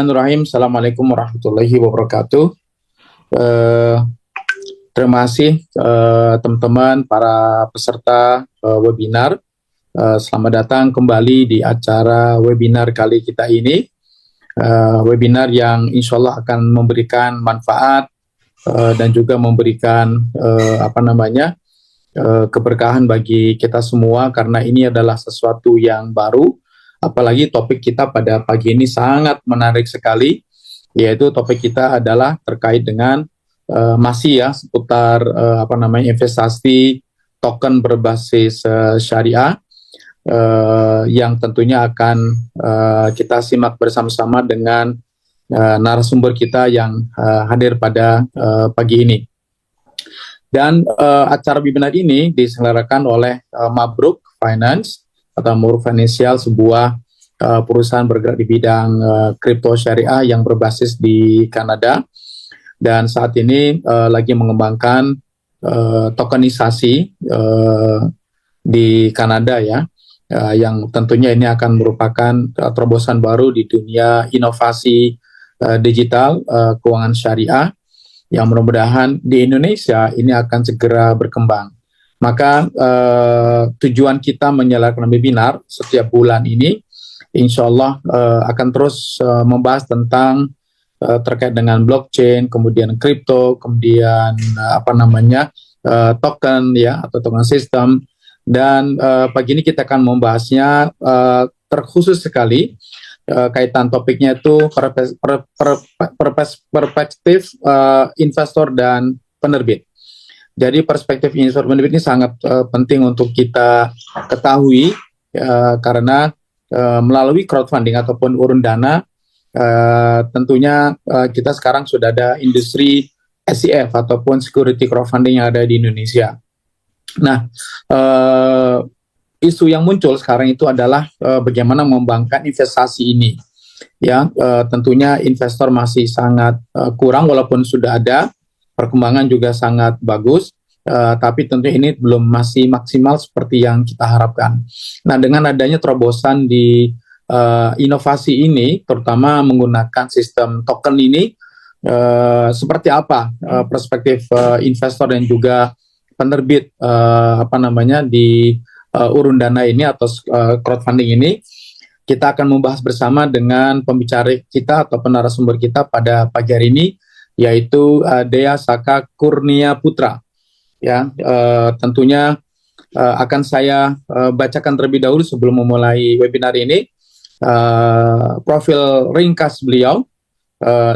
Bismillahirrahmanirrahim. Assalamualaikum warahmatullahi wabarakatuh. Eh, Terima kasih teman-teman para peserta webinar. Selamat datang kembali di acara webinar kali kita ini. Webinar yang insya Allah akan memberikan manfaat dan juga memberikan keberkahan bagi kita semua, karena ini adalah sesuatu yang baru. Apalagi topik kita pada pagi ini sangat menarik sekali, yaitu topik kita adalah terkait dengan masih ya seputar investasi token berbasis syariah, yang tentunya akan kita simak bersama-sama dengan narasumber kita yang hadir pada pagi ini. Dan acara webinar ini diselenggarakan oleh Mabruk Finance atau Mabruk Financial, sebuah perusahaan bergerak di bidang kripto syariah yang berbasis di Kanada, dan saat ini lagi mengembangkan tokenisasi di Kanada ya, yang tentunya ini akan merupakan terobosan baru di dunia inovasi digital keuangan syariah, yang mudah-mudahan di Indonesia ini akan segera berkembang. Maka tujuan kita menyelenggarakan webinar setiap bulan ini, insya Allah akan terus membahas tentang terkait dengan blockchain, kemudian kripto, kemudian token ya atau token system. Dan pagi ini kita akan membahasnya terkhusus sekali, kaitan topiknya itu perspektif investor dan penerbit. Jadi perspektif investor penerbit ini sangat penting untuk kita ketahui, karena melalui crowdfunding ataupun urun dana, tentunya kita sekarang sudah ada industri SEF ataupun security crowdfunding yang ada di Indonesia. Nah, isu yang muncul sekarang itu adalah bagaimana mengembangkan investasi ini. Ya, tentunya investor masih sangat kurang, walaupun sudah ada perkembangan juga sangat bagus, tapi tentunya ini belum masih maksimal seperti yang kita harapkan. Nah, dengan adanya terobosan di inovasi ini, terutama menggunakan sistem token ini, seperti apa perspektif investor dan juga penerbit di urun dana ini atau crowdfunding ini, kita akan membahas bersama dengan pembicara kita atau narasumber kita pada pagi hari ini, yaitu Dea Saka Kurnia Putra. Ya, tentunya akan saya bacakan terlebih dahulu sebelum memulai webinar ini profil ringkas beliau,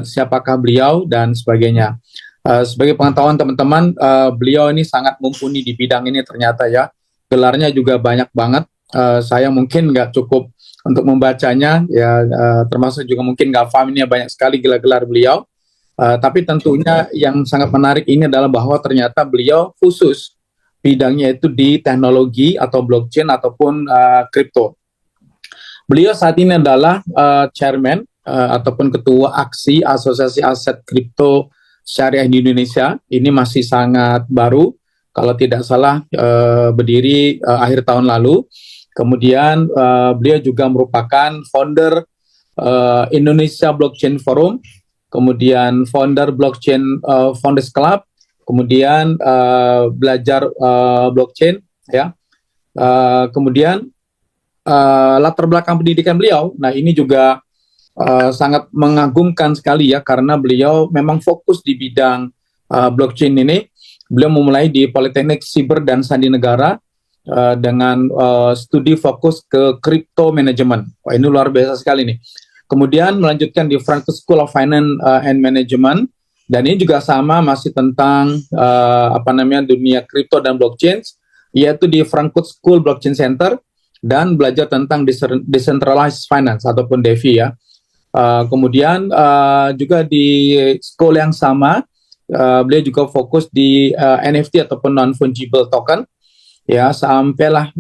siapakah beliau dan sebagainya. Sebagai pengetahuan teman-teman, beliau ini sangat mumpuni di bidang ini ternyata ya. Gelarnya juga banyak banget. Saya mungkin nggak cukup untuk membacanya ya, termasuk juga mungkin nggak paham, ini banyak sekali gelar-gelar beliau. Tapi tentunya yang sangat menarik ini adalah bahwa ternyata beliau khusus bidangnya itu di teknologi atau blockchain ataupun kripto. Beliau saat ini adalah chairman ataupun ketua aksi Asosiasi Aset Kripto Syariah di Indonesia. Ini masih sangat baru, kalau tidak salah berdiri akhir tahun lalu. Kemudian beliau juga merupakan founder Indonesia Blockchain Forum, kemudian founder Blockchain Founders Club, kemudian belajar blockchain ya. Kemudian latar belakang pendidikan beliau, nah ini juga sangat mengagumkan sekali ya, karena beliau memang fokus di bidang blockchain ini. Beliau memulai di Politeknik Siber dan Sandi Negara dengan studi fokus ke crypto management. Wah, ini luar biasa sekali nih. Kemudian melanjutkan di Frankfurt School of Finance and Management, dan ini juga sama, masih tentang dunia crypto dan blockchain, yaitu di Frankfurt School Blockchain Center, dan belajar tentang decentralized finance ataupun DeFi ya. Kemudian juga di school yang sama, beliau juga fokus di NFT ataupun non-fungible token ya, sampailah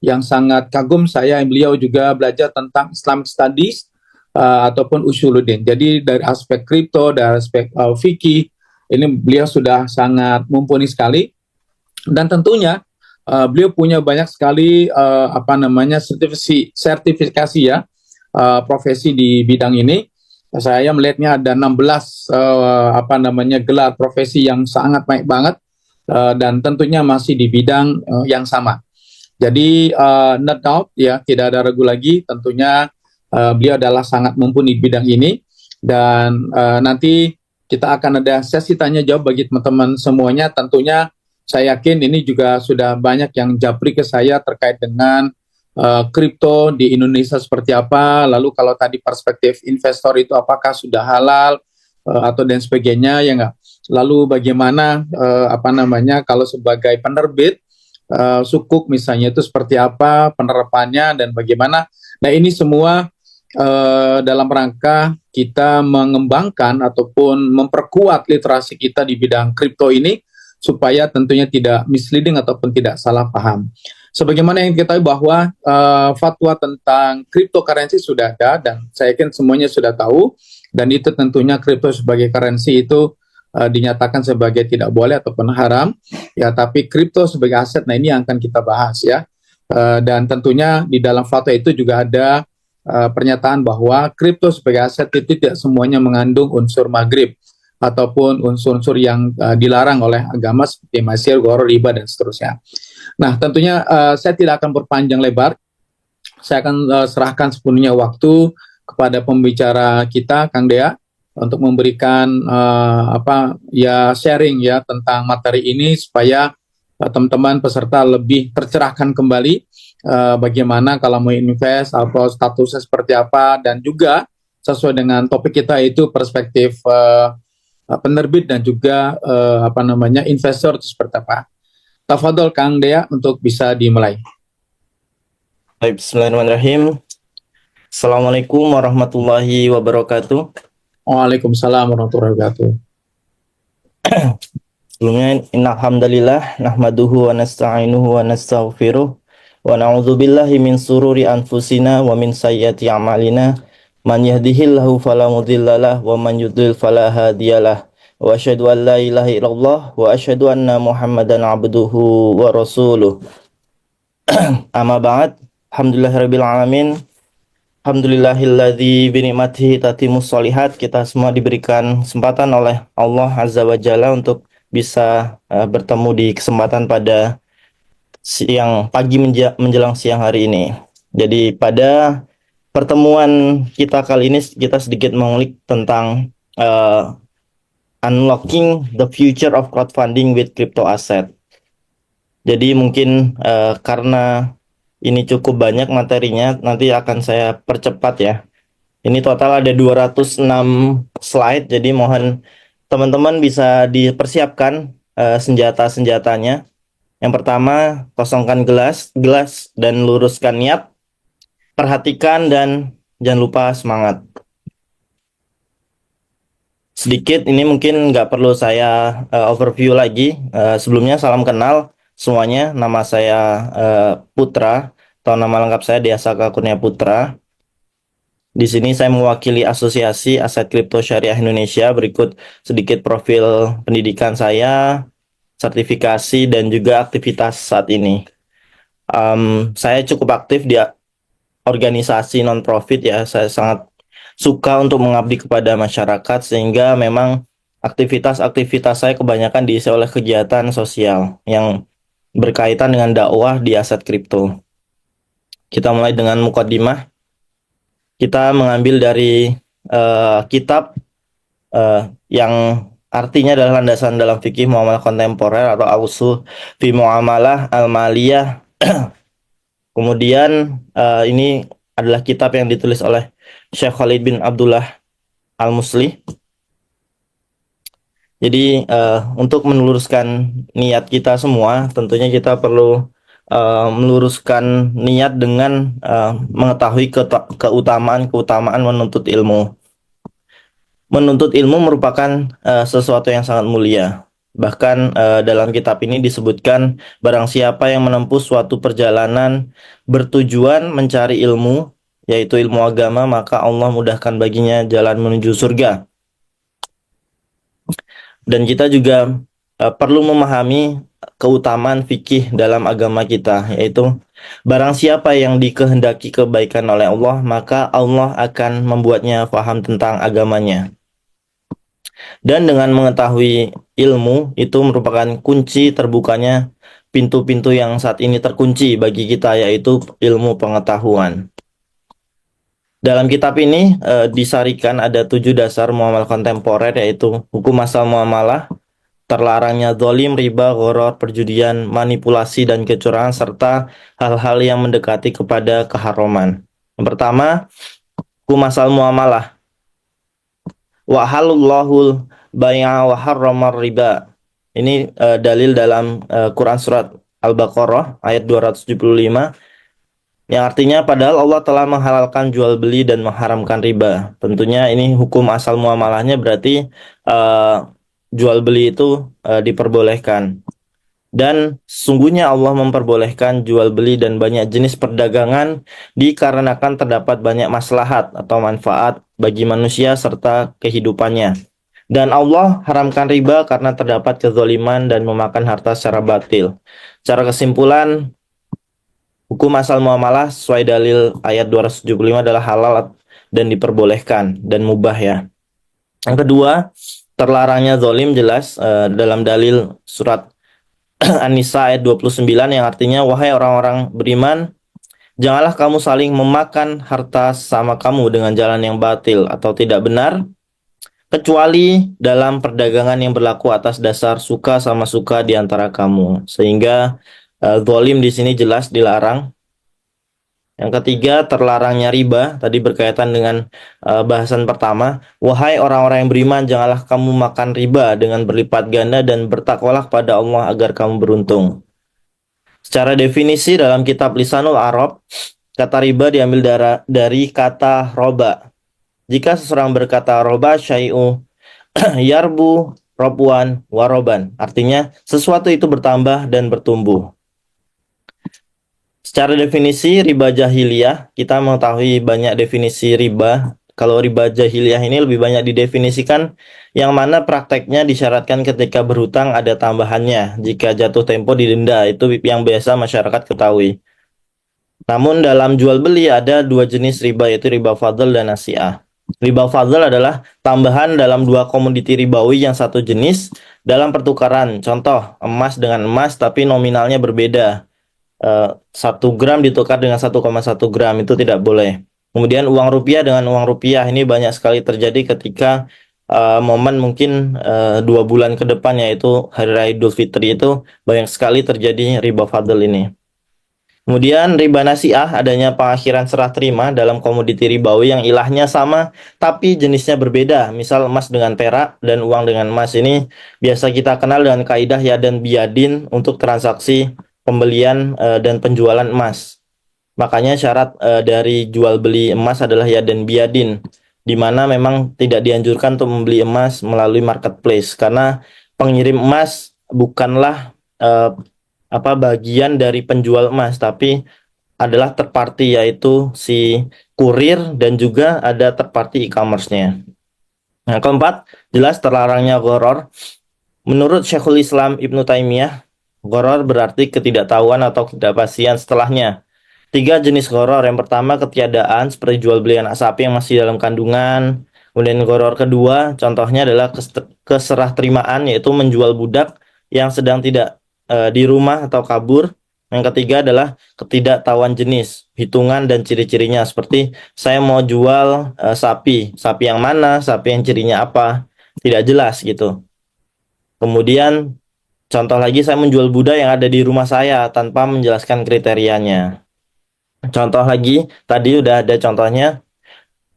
yang sangat kagum saya, beliau juga belajar tentang Islamic Studies ataupun Usuluddin. Jadi dari aspek kripto, dari aspek fikih, ini beliau sudah sangat mumpuni sekali. Dan tentunya beliau punya banyak sekali sertifikasi ya, profesi di bidang ini. Saya melihatnya ada 16 gelar profesi yang sangat baik banget, dan tentunya masih di bidang yang sama. Jadi no doubt ya, tidak ada ragu lagi, tentunya beliau adalah sangat mumpuni di bidang ini. Dan nanti kita akan ada sesi tanya jawab bagi teman-teman semuanya. Tentunya saya yakin ini juga sudah banyak yang japri ke saya terkait dengan kripto di Indonesia seperti apa. Lalu kalau tadi perspektif investor itu apakah sudah halal atau dan sebagainya, ya enggak. Lalu bagaimana kalau sebagai penerbit sukuk misalnya itu seperti apa penerapannya dan bagaimana. Nah, ini semua dalam rangka kita mengembangkan ataupun memperkuat literasi kita di bidang kripto ini supaya tentunya tidak misleading ataupun tidak salah paham. Sebagaimana yang kita tahu bahwa fatwa tentang cryptocurrency sudah ada dan saya yakin semuanya sudah tahu, dan itu tentunya kripto sebagai currency itu dinyatakan sebagai tidak boleh ataupun haram ya, tapi kripto sebagai aset, nah ini yang akan kita bahas ya. Dan tentunya di dalam fatwa itu juga ada pernyataan bahwa kripto sebagai aset itu tidak semuanya mengandung unsur maghrib ataupun unsur-unsur yang dilarang oleh agama seperti maisir, gharar, riba dan seterusnya. Nah, tentunya saya tidak akan berpanjang lebar. Saya akan serahkan sepenuhnya waktu kepada pembicara kita, Kang Dea, untuk memberikan sharing ya tentang materi ini supaya teman-teman peserta lebih tercerahkan kembali bagaimana kalau mau invest atau statusnya seperti apa, dan juga sesuai dengan topik kita itu perspektif penerbit dan juga investor itu seperti apa. Tafadhol Kang Dea untuk bisa dimulai. Baik, bismillahirrahmanirrahim. Assalamualaikum warahmatullahi wabarakatuh. Waalaikumsalam warahmatullahi wabarakatuh. Sebelumnya, innalhamdalillah nahmaduhu wa nasta'inuhu wa nastaghfiruh wa na'udzubillahi min sururi anfusina wa min sayyiati a'malina. Man yahdihillahu fala mudhillalah wa man yudlil fala hadiyalah. Wa asyhadu an la ilaha illallah wa asyhadu anna Muhammadan abduhu wa rasuluh. Amma ba'd. Alhamdulillahirabbil alamin. Alhamdulillahilladzi binikmatihi tatimmus sholihat. Kita semua diberikan kesempatan oleh Allah Azza wa Jalla untuk bisa bertemu di kesempatan pada siang pagi menjelang siang hari ini. Jadi pada pertemuan kita kali ini kita sedikit mengulik tentang unlocking the future of crowdfunding with crypto asset. Jadi mungkin karena ini cukup banyak materinya, nanti akan saya percepat ya. Ini total ada 206 slide, jadi mohon teman-teman bisa dipersiapkan senjata-senjatanya. Yang pertama, kosongkan gelas dan luruskan niat. Perhatikan dan jangan lupa semangat. Sedikit, ini mungkin nggak perlu saya overview lagi. Sebelumnya salam kenal semuanya, nama saya Putra, atau nama lengkap saya Dea Saka Kurnia Putra. Di sini saya mewakili Asosiasi Aset Kripto Syariah Indonesia. Berikut sedikit profil pendidikan saya, sertifikasi, dan juga aktivitas saat ini. Saya cukup aktif di organisasi non-profit ya. Saya sangat suka untuk mengabdi kepada masyarakat, sehingga memang aktivitas-aktivitas saya kebanyakan diisi oleh kegiatan sosial yang berkaitan dengan dakwah di aset kripto. Kita mulai dengan mukaddimah. Kita mengambil dari kitab yang artinya adalah landasan dalam fikih muamalah kontemporer atau Al-Ushul fi Muamalah Al-Maliyah. Kemudian ini adalah kitab yang ditulis oleh Syekh Khalid bin Abdullah Al-Musli. Jadi untuk meluruskan niat kita semua, tentunya kita perlu meluruskan niat dengan mengetahui keutamaan menuntut ilmu. Menuntut ilmu merupakan sesuatu yang sangat mulia. Bahkan dalam kitab ini disebutkan, barang siapa yang menempuh suatu perjalanan bertujuan mencari ilmu, yaitu ilmu agama, maka Allah mudahkan baginya jalan menuju surga. Dan kita juga perlu memahami keutamaan fikih dalam agama kita, yaitu barang siapa yang dikehendaki kebaikan oleh Allah, maka Allah akan membuatnya paham tentang agamanya. Dan dengan mengetahui ilmu itu merupakan kunci terbukanya pintu-pintu yang saat ini terkunci bagi kita, yaitu ilmu pengetahuan. Dalam kitab ini disarikan ada 7 dasar muamalah kontemporer, yaitu hukum asal muamalah, terlarangnya zalim, riba, gharar, perjudian, manipulasi, dan kecurangan, serta hal-hal yang mendekati kepada keharaman. Yang pertama, hukum asal muamalah. Wa halallahu bai'a wa harramar riba. Ini dalil dalam Quran surat Al-Baqarah ayat 275, yang artinya padahal Allah telah menghalalkan jual beli dan mengharamkan riba. Tentunya ini hukum asal muamalahnya berarti jual beli itu diperbolehkan. Dan sesungguhnya Allah memperbolehkan jual beli dan banyak jenis perdagangan dikarenakan terdapat banyak maslahat atau manfaat bagi manusia serta kehidupannya. Dan Allah haramkan riba karena terdapat kezaliman dan memakan harta secara batil. Secara kesimpulan, hukum asal muamalah sesuai dalil ayat 275 adalah halal dan diperbolehkan dan mubah ya. Yang kedua, terlarangnya zalim jelas dalam dalil surat An-Nisa ayat 29, yang artinya, wahai orang-orang beriman, janganlah kamu saling memakan harta sama kamu dengan jalan yang batil atau tidak benar, kecuali dalam perdagangan yang berlaku atas dasar suka sama suka di antara kamu. Sehingga zalim di sini jelas dilarang. Yang ketiga, terlarangnya riba, tadi berkaitan dengan bahasan pertama. Wahai orang-orang yang beriman, janganlah kamu makan riba dengan berlipat ganda dan bertakwalah pada Allah agar kamu beruntung. Secara definisi dalam kitab Lisanul Arab, kata riba diambil dari kata roba. Jika seseorang berkata roba syai'u yarbu robuan waroban, artinya sesuatu itu bertambah dan bertumbuh. Secara definisi riba jahiliyah, kita mengetahui banyak definisi riba. Kalau riba jahiliyah ini lebih banyak didefinisikan yang mana prakteknya disyaratkan ketika berhutang ada tambahannya. Jika jatuh tempo didenda, itu yang biasa masyarakat ketahui. Namun dalam jual beli ada 2 jenis riba, yaitu riba fadl dan nasi'ah. Riba fadl adalah tambahan dalam 2 komoditi ribawi yang satu jenis dalam pertukaran. Contoh, emas dengan emas tapi nominalnya berbeda. 1 gram ditukar dengan 1,1 gram, itu tidak boleh. Kemudian uang rupiah dengan uang rupiah, ini banyak sekali terjadi ketika momen mungkin 2 bulan ke depan, yaitu Hari Raya Idul Fitri, itu banyak sekali terjadi riba fadl ini. Kemudian riba nasi'ah, adanya pengakhiran serah terima dalam komoditi ribawi yang ilahnya sama tapi jenisnya berbeda. Misal emas dengan perak dan uang dengan emas, ini biasa kita kenal dengan kaidah ya dan biadin untuk transaksi pembelian dan penjualan emas. Makanya syarat dari jual beli emas adalah ya dan biadin, di mana memang tidak dianjurkan untuk membeli emas melalui marketplace karena pengirim emas bukanlah bagian dari penjual emas, tapi adalah third party, yaitu si kurir dan juga ada third party e-commerce-nya. Nah, keempat, jelas terlarangnya gharar. Menurut Syekhul Islam Ibnu Taimiyah, gharar berarti ketidaktahuan atau ketidakpastian setelahnya. 3 jenis gharar. Yang pertama, ketiadaan seperti jual beli anak sapi yang masih dalam kandungan. Kemudian gharar kedua, contohnya adalah keserahterimaan, yaitu menjual budak yang sedang tidak di rumah atau kabur. Yang ketiga adalah ketidaktahuan jenis, hitungan dan ciri-cirinya, seperti saya mau jual sapi yang mana, sapi yang cirinya apa, tidak jelas gitu. Kemudian contoh lagi, saya menjual budak yang ada di rumah saya tanpa menjelaskan kriterianya. Contoh lagi, tadi udah ada contohnya,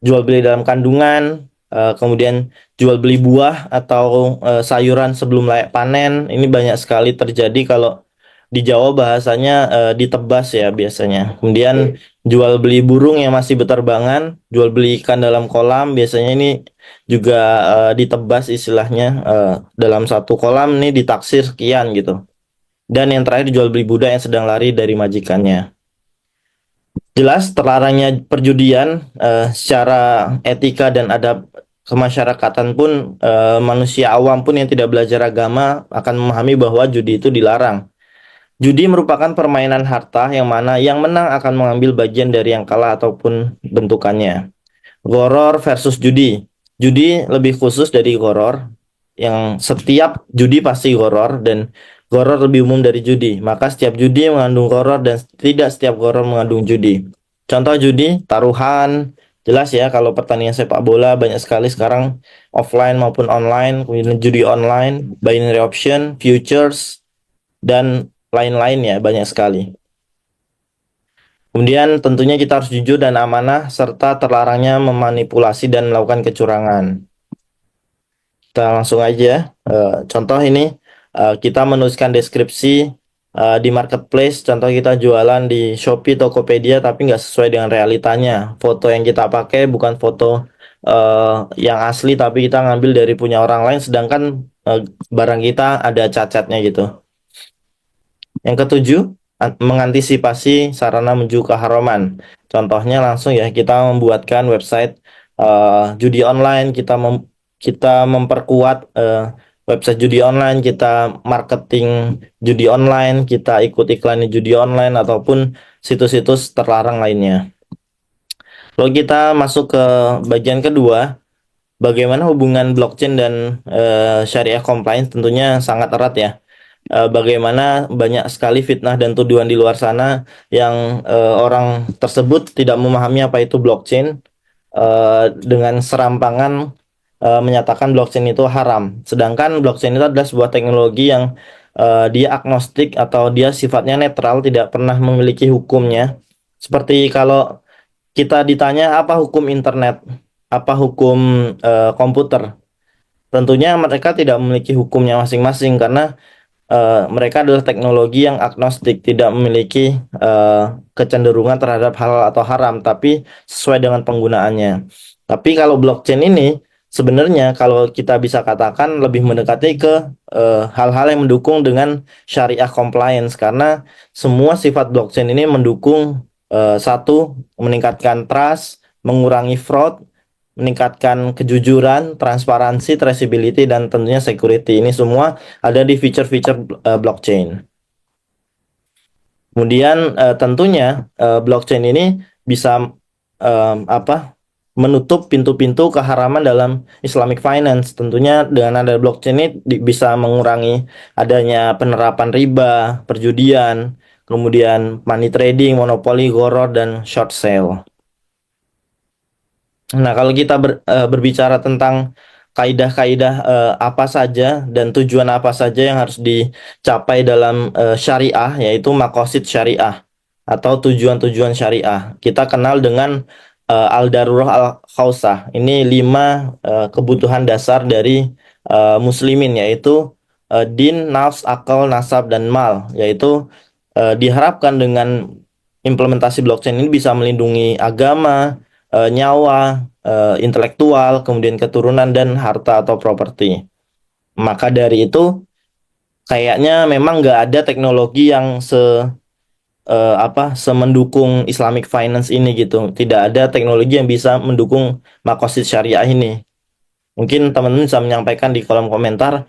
jual beli dalam kandungan, kemudian jual beli buah atau sayuran sebelum layak panen. Ini banyak sekali terjadi. Kalau di Jawa bahasanya ditebas ya biasanya. Kemudian jual beli burung yang masih beterbangan, jual beli ikan dalam kolam, biasanya ini juga ditebas istilahnya, dalam satu kolam ini ditaksir sekian gitu. Dan yang terakhir, jual beli budak yang sedang lari dari majikannya. Jelas terlarangnya perjudian secara etika dan adab kemasyarakatan pun, manusia awam pun yang tidak belajar agama akan memahami bahwa judi itu dilarang. Judi merupakan permainan harta yang mana yang menang akan mengambil bagian dari yang kalah ataupun bentukannya. Goror versus judi. Judi lebih khusus dari goror, yang setiap judi pasti goror, dan goror lebih umum dari judi. Maka setiap judi mengandung goror dan tidak setiap goror mengandung judi. Contoh judi, taruhan, jelas ya kalau pertandingan sepak bola banyak sekali sekarang offline maupun online, kemudian judi online, binary option, futures, dan lain-lain ya, banyak sekali. Kemudian tentunya kita harus jujur dan amanah serta terlarangnya memanipulasi dan melakukan kecurangan. Kita langsung aja. Contoh ini, kita menuliskan deskripsi di marketplace. Contoh kita jualan di Shopee, Tokopedia, tapi nggak sesuai dengan realitanya. Foto yang kita pakai bukan foto yang asli, tapi kita ngambil dari punya orang lain, sedangkan barang kita ada cacatnya gitu. Yang ketujuh, mengantisipasi sarana menuju keharaman. Contohnya langsung ya, kita membuatkan website judi online, kita memperkuat website judi online, kita marketing judi online, kita ikut iklan judi online ataupun situs-situs terlarang lainnya. Lalu kita masuk ke bagian kedua, bagaimana hubungan blockchain dan syariah compliance. Tentunya sangat erat ya. Bagaimana banyak sekali fitnah dan tuduhan di luar sana yang orang tersebut tidak memahami apa itu blockchain, dengan serampangan menyatakan blockchain itu haram. Sedangkan blockchain itu adalah sebuah teknologi yang dia agnostik atau dia sifatnya netral, tidak pernah memiliki hukumnya. Seperti kalau kita ditanya apa hukum internet, apa hukum komputer, tentunya mereka tidak memiliki hukumnya masing-masing karena mereka adalah teknologi yang agnostik, tidak memiliki kecenderungan terhadap halal atau haram, tapi sesuai dengan penggunaannya. Tapi kalau blockchain ini sebenarnya kalau kita bisa katakan lebih mendekati ke hal-hal yang mendukung dengan syariah compliance, karena semua sifat blockchain ini mendukung satu, meningkatkan trust, mengurangi fraud, meningkatkan kejujuran, transparansi, traceability, dan tentunya security. Ini semua ada di feature-feature blockchain. Kemudian tentunya blockchain ini bisa menutup pintu-pintu keharaman dalam Islamic finance. Tentunya dengan ada blockchain ini bisa mengurangi adanya penerapan riba, perjudian, kemudian money trading, monopoli, goror, dan short sale. Nah, kalau kita berbicara tentang kaidah-kaidah apa saja dan tujuan apa saja yang harus dicapai dalam syariah, yaitu makosid syariah atau tujuan-tujuan syariah. Kita kenal dengan al-darurah al-khausah. Ini 5 kebutuhan dasar dari muslimin, yaitu din, nafs, akal, nasab, dan mal. Yaitu diharapkan dengan implementasi blockchain ini bisa melindungi agama, nyawa, intelektual, kemudian keturunan, dan harta atau properti. Maka dari itu, kayaknya memang nggak ada teknologi yang semendukung Islamic finance ini gitu. Tidak ada teknologi yang bisa mendukung makosid syariah ini. Mungkin teman-teman bisa menyampaikan di kolom komentar,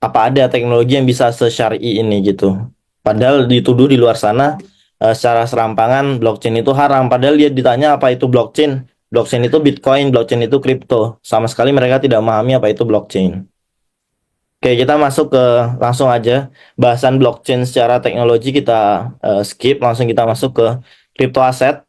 apa ada teknologi yang bisa se-syar'i ini gitu. Padahal dituduh di luar sana secara serampangan blockchain itu haram. Padahal dia ditanya apa itu blockchain. Blockchain itu Bitcoin, blockchain itu kripto. Sama sekali mereka tidak memahami apa itu blockchain. Oke, kita masuk ke langsung aja bahasan blockchain secara teknologi, kita skip, langsung kita masuk ke crypto aset.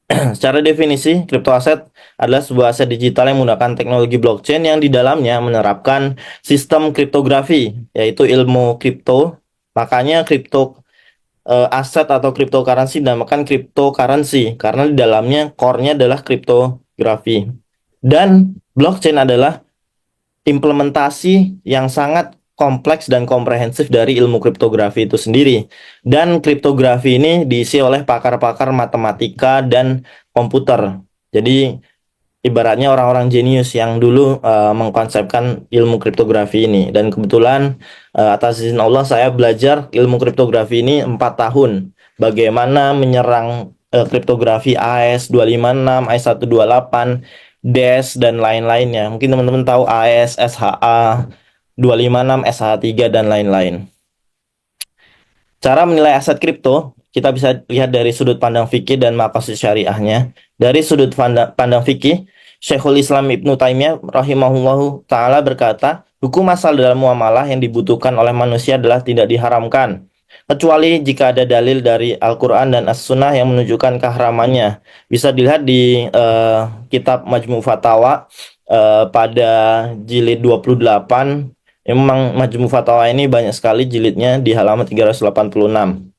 Secara definisi, crypto aset adalah sebuah aset digital yang menggunakan teknologi blockchain yang di dalamnya menerapkan sistem kriptografi, yaitu ilmu kripto. Makanya kripto aset atau cryptocurrency dinamakan cryptocurrency karena di dalamnya core-nya adalah kriptografi. Dan blockchain adalah implementasi yang sangat kompleks dan komprehensif dari ilmu kriptografi itu sendiri. Dan kriptografi ini diisi oleh pakar-pakar matematika dan komputer. Jadi ibaratnya orang-orang jenius yang dulu mengkonsepkan ilmu kriptografi ini. Dan kebetulan atas izin Allah saya belajar ilmu kriptografi ini 4 tahun. Bagaimana menyerang kriptografi AES 256, AES 128, DES dan lain-lainnya. Mungkin teman-teman tahu AES, SHA 256, SHA 3 dan lain-lain. Cara menilai aset kripto, kita bisa lihat dari sudut pandang fikih dan maqasid syariahnya. Dari sudut pandang fikih, Syekhul Islam Ibnu Taimiyah rahimahullahu taala berkata, hukum asal dalam muamalah yang dibutuhkan oleh manusia adalah tidak diharamkan, kecuali jika ada dalil dari Al-Quran dan As-Sunnah yang menunjukkan keharamannya. Bisa dilihat di kitab Majmu' Fatawa pada jilid 28. Memang Majmu' Fatawa ini banyak sekali jilidnya di halaman 386.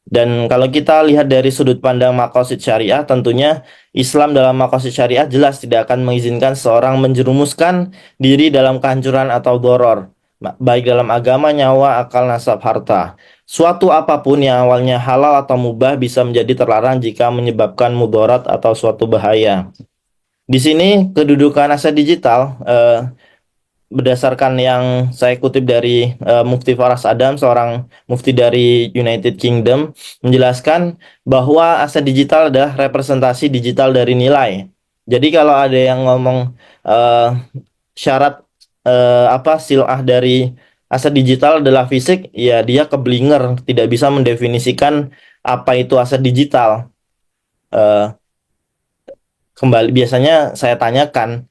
Dan kalau kita lihat dari sudut pandang maqasid syariah, tentunya Islam dalam maqasid syariah jelas tidak akan mengizinkan seorang menjerumuskan diri dalam kehancuran atau doror, baik dalam agama, nyawa, akal, nasab, harta. Suatu apapun yang awalnya halal atau mubah bisa menjadi terlarang jika menyebabkan mudarat atau suatu bahaya. Di sini kedudukan aset digital berdasarkan yang saya kutip dari Mufti Faras Adam, seorang mufti dari United Kingdom, menjelaskan bahwa aset digital adalah representasi digital dari nilai. Jadi kalau ada yang ngomong syarat sil'ah dari aset digital adalah fisik, ya dia keblinger, tidak bisa mendefinisikan apa itu aset digital. Kembali biasanya saya tanyakan,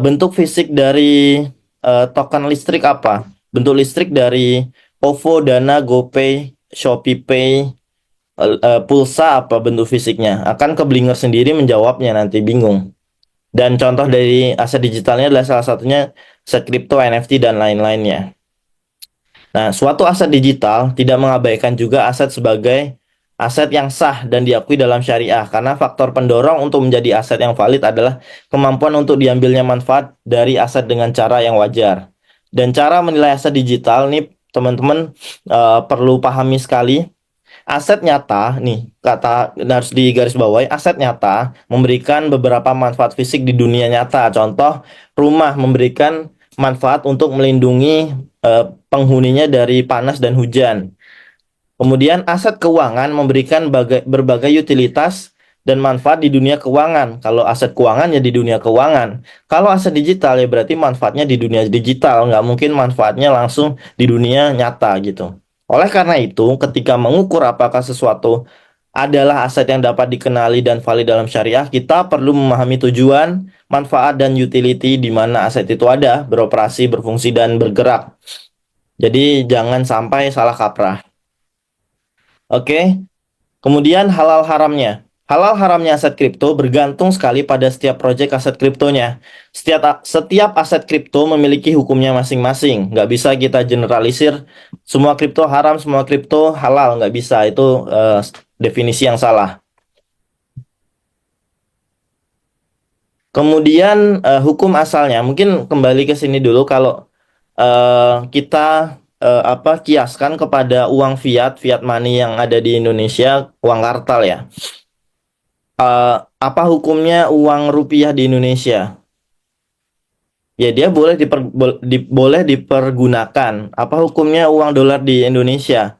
bentuk fisik dari token listrik apa? Bentuk listrik dari OVO, Dana, GoPay, ShopeePay, Pulsa apa bentuk fisiknya? Akan keblinger sendiri menjawabnya, nanti bingung. Dan contoh dari aset digitalnya adalah salah satunya aset kripto, NFT, dan lain-lainnya. Nah, suatu aset digital tidak mengabaikan juga aset sebagai aset yang sah dan diakui dalam syariah, karena faktor pendorong untuk menjadi aset yang valid adalah kemampuan untuk diambilnya manfaat dari aset dengan cara yang wajar. Dan cara menilai aset digital nih teman-teman perlu pahami sekali. Aset nyata nih, kata harus digarisbawahi, aset nyata memberikan beberapa manfaat fisik di dunia nyata. Contoh, rumah memberikan manfaat untuk melindungi penghuninya dari panas dan hujan. Kemudian aset keuangan memberikan berbagai utilitas dan manfaat di dunia keuangan. Kalau aset keuangan ya di dunia keuangan. Kalau aset digital ya berarti manfaatnya di dunia digital, nggak mungkin manfaatnya langsung di dunia nyata gitu. Oleh karena itu, ketika mengukur apakah sesuatu adalah aset yang dapat dikenali dan valid dalam syariah, kita perlu memahami tujuan, manfaat, dan utility di mana aset itu ada, beroperasi, berfungsi, dan bergerak. Jadi jangan sampai salah kaprah. Oke, kemudian halal haramnya. Halal haramnya aset kripto bergantung sekali pada setiap proyek aset kriptonya. Setiap aset kripto memiliki hukumnya masing-masing. Nggak bisa kita generalisir semua kripto haram, semua kripto halal. Nggak bisa, itu definisi yang salah. Kemudian hukum asalnya, mungkin kembali ke sini dulu. Kalau kita kiaskan kepada uang fiat money yang ada di Indonesia, uang kartal ya. Apa hukumnya uang rupiah di Indonesia? Ya dia boleh dipergunakan. Apa hukumnya uang dolar di Indonesia?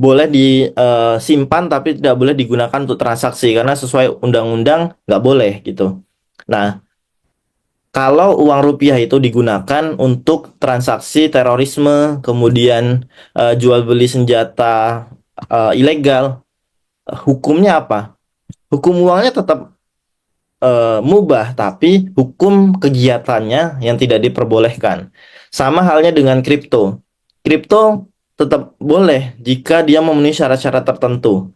Boleh disimpan tapi tidak boleh digunakan untuk transaksi karena sesuai undang-undang nggak boleh gitu. Nah, kalau uang rupiah itu digunakan untuk transaksi terorisme, kemudian jual beli senjata ilegal, hukumnya apa? Hukum uangnya tetap mubah, tapi hukum kegiatannya yang tidak diperbolehkan. Sama halnya dengan kripto. Kripto tetap boleh jika dia memenuhi syarat-syarat tertentu.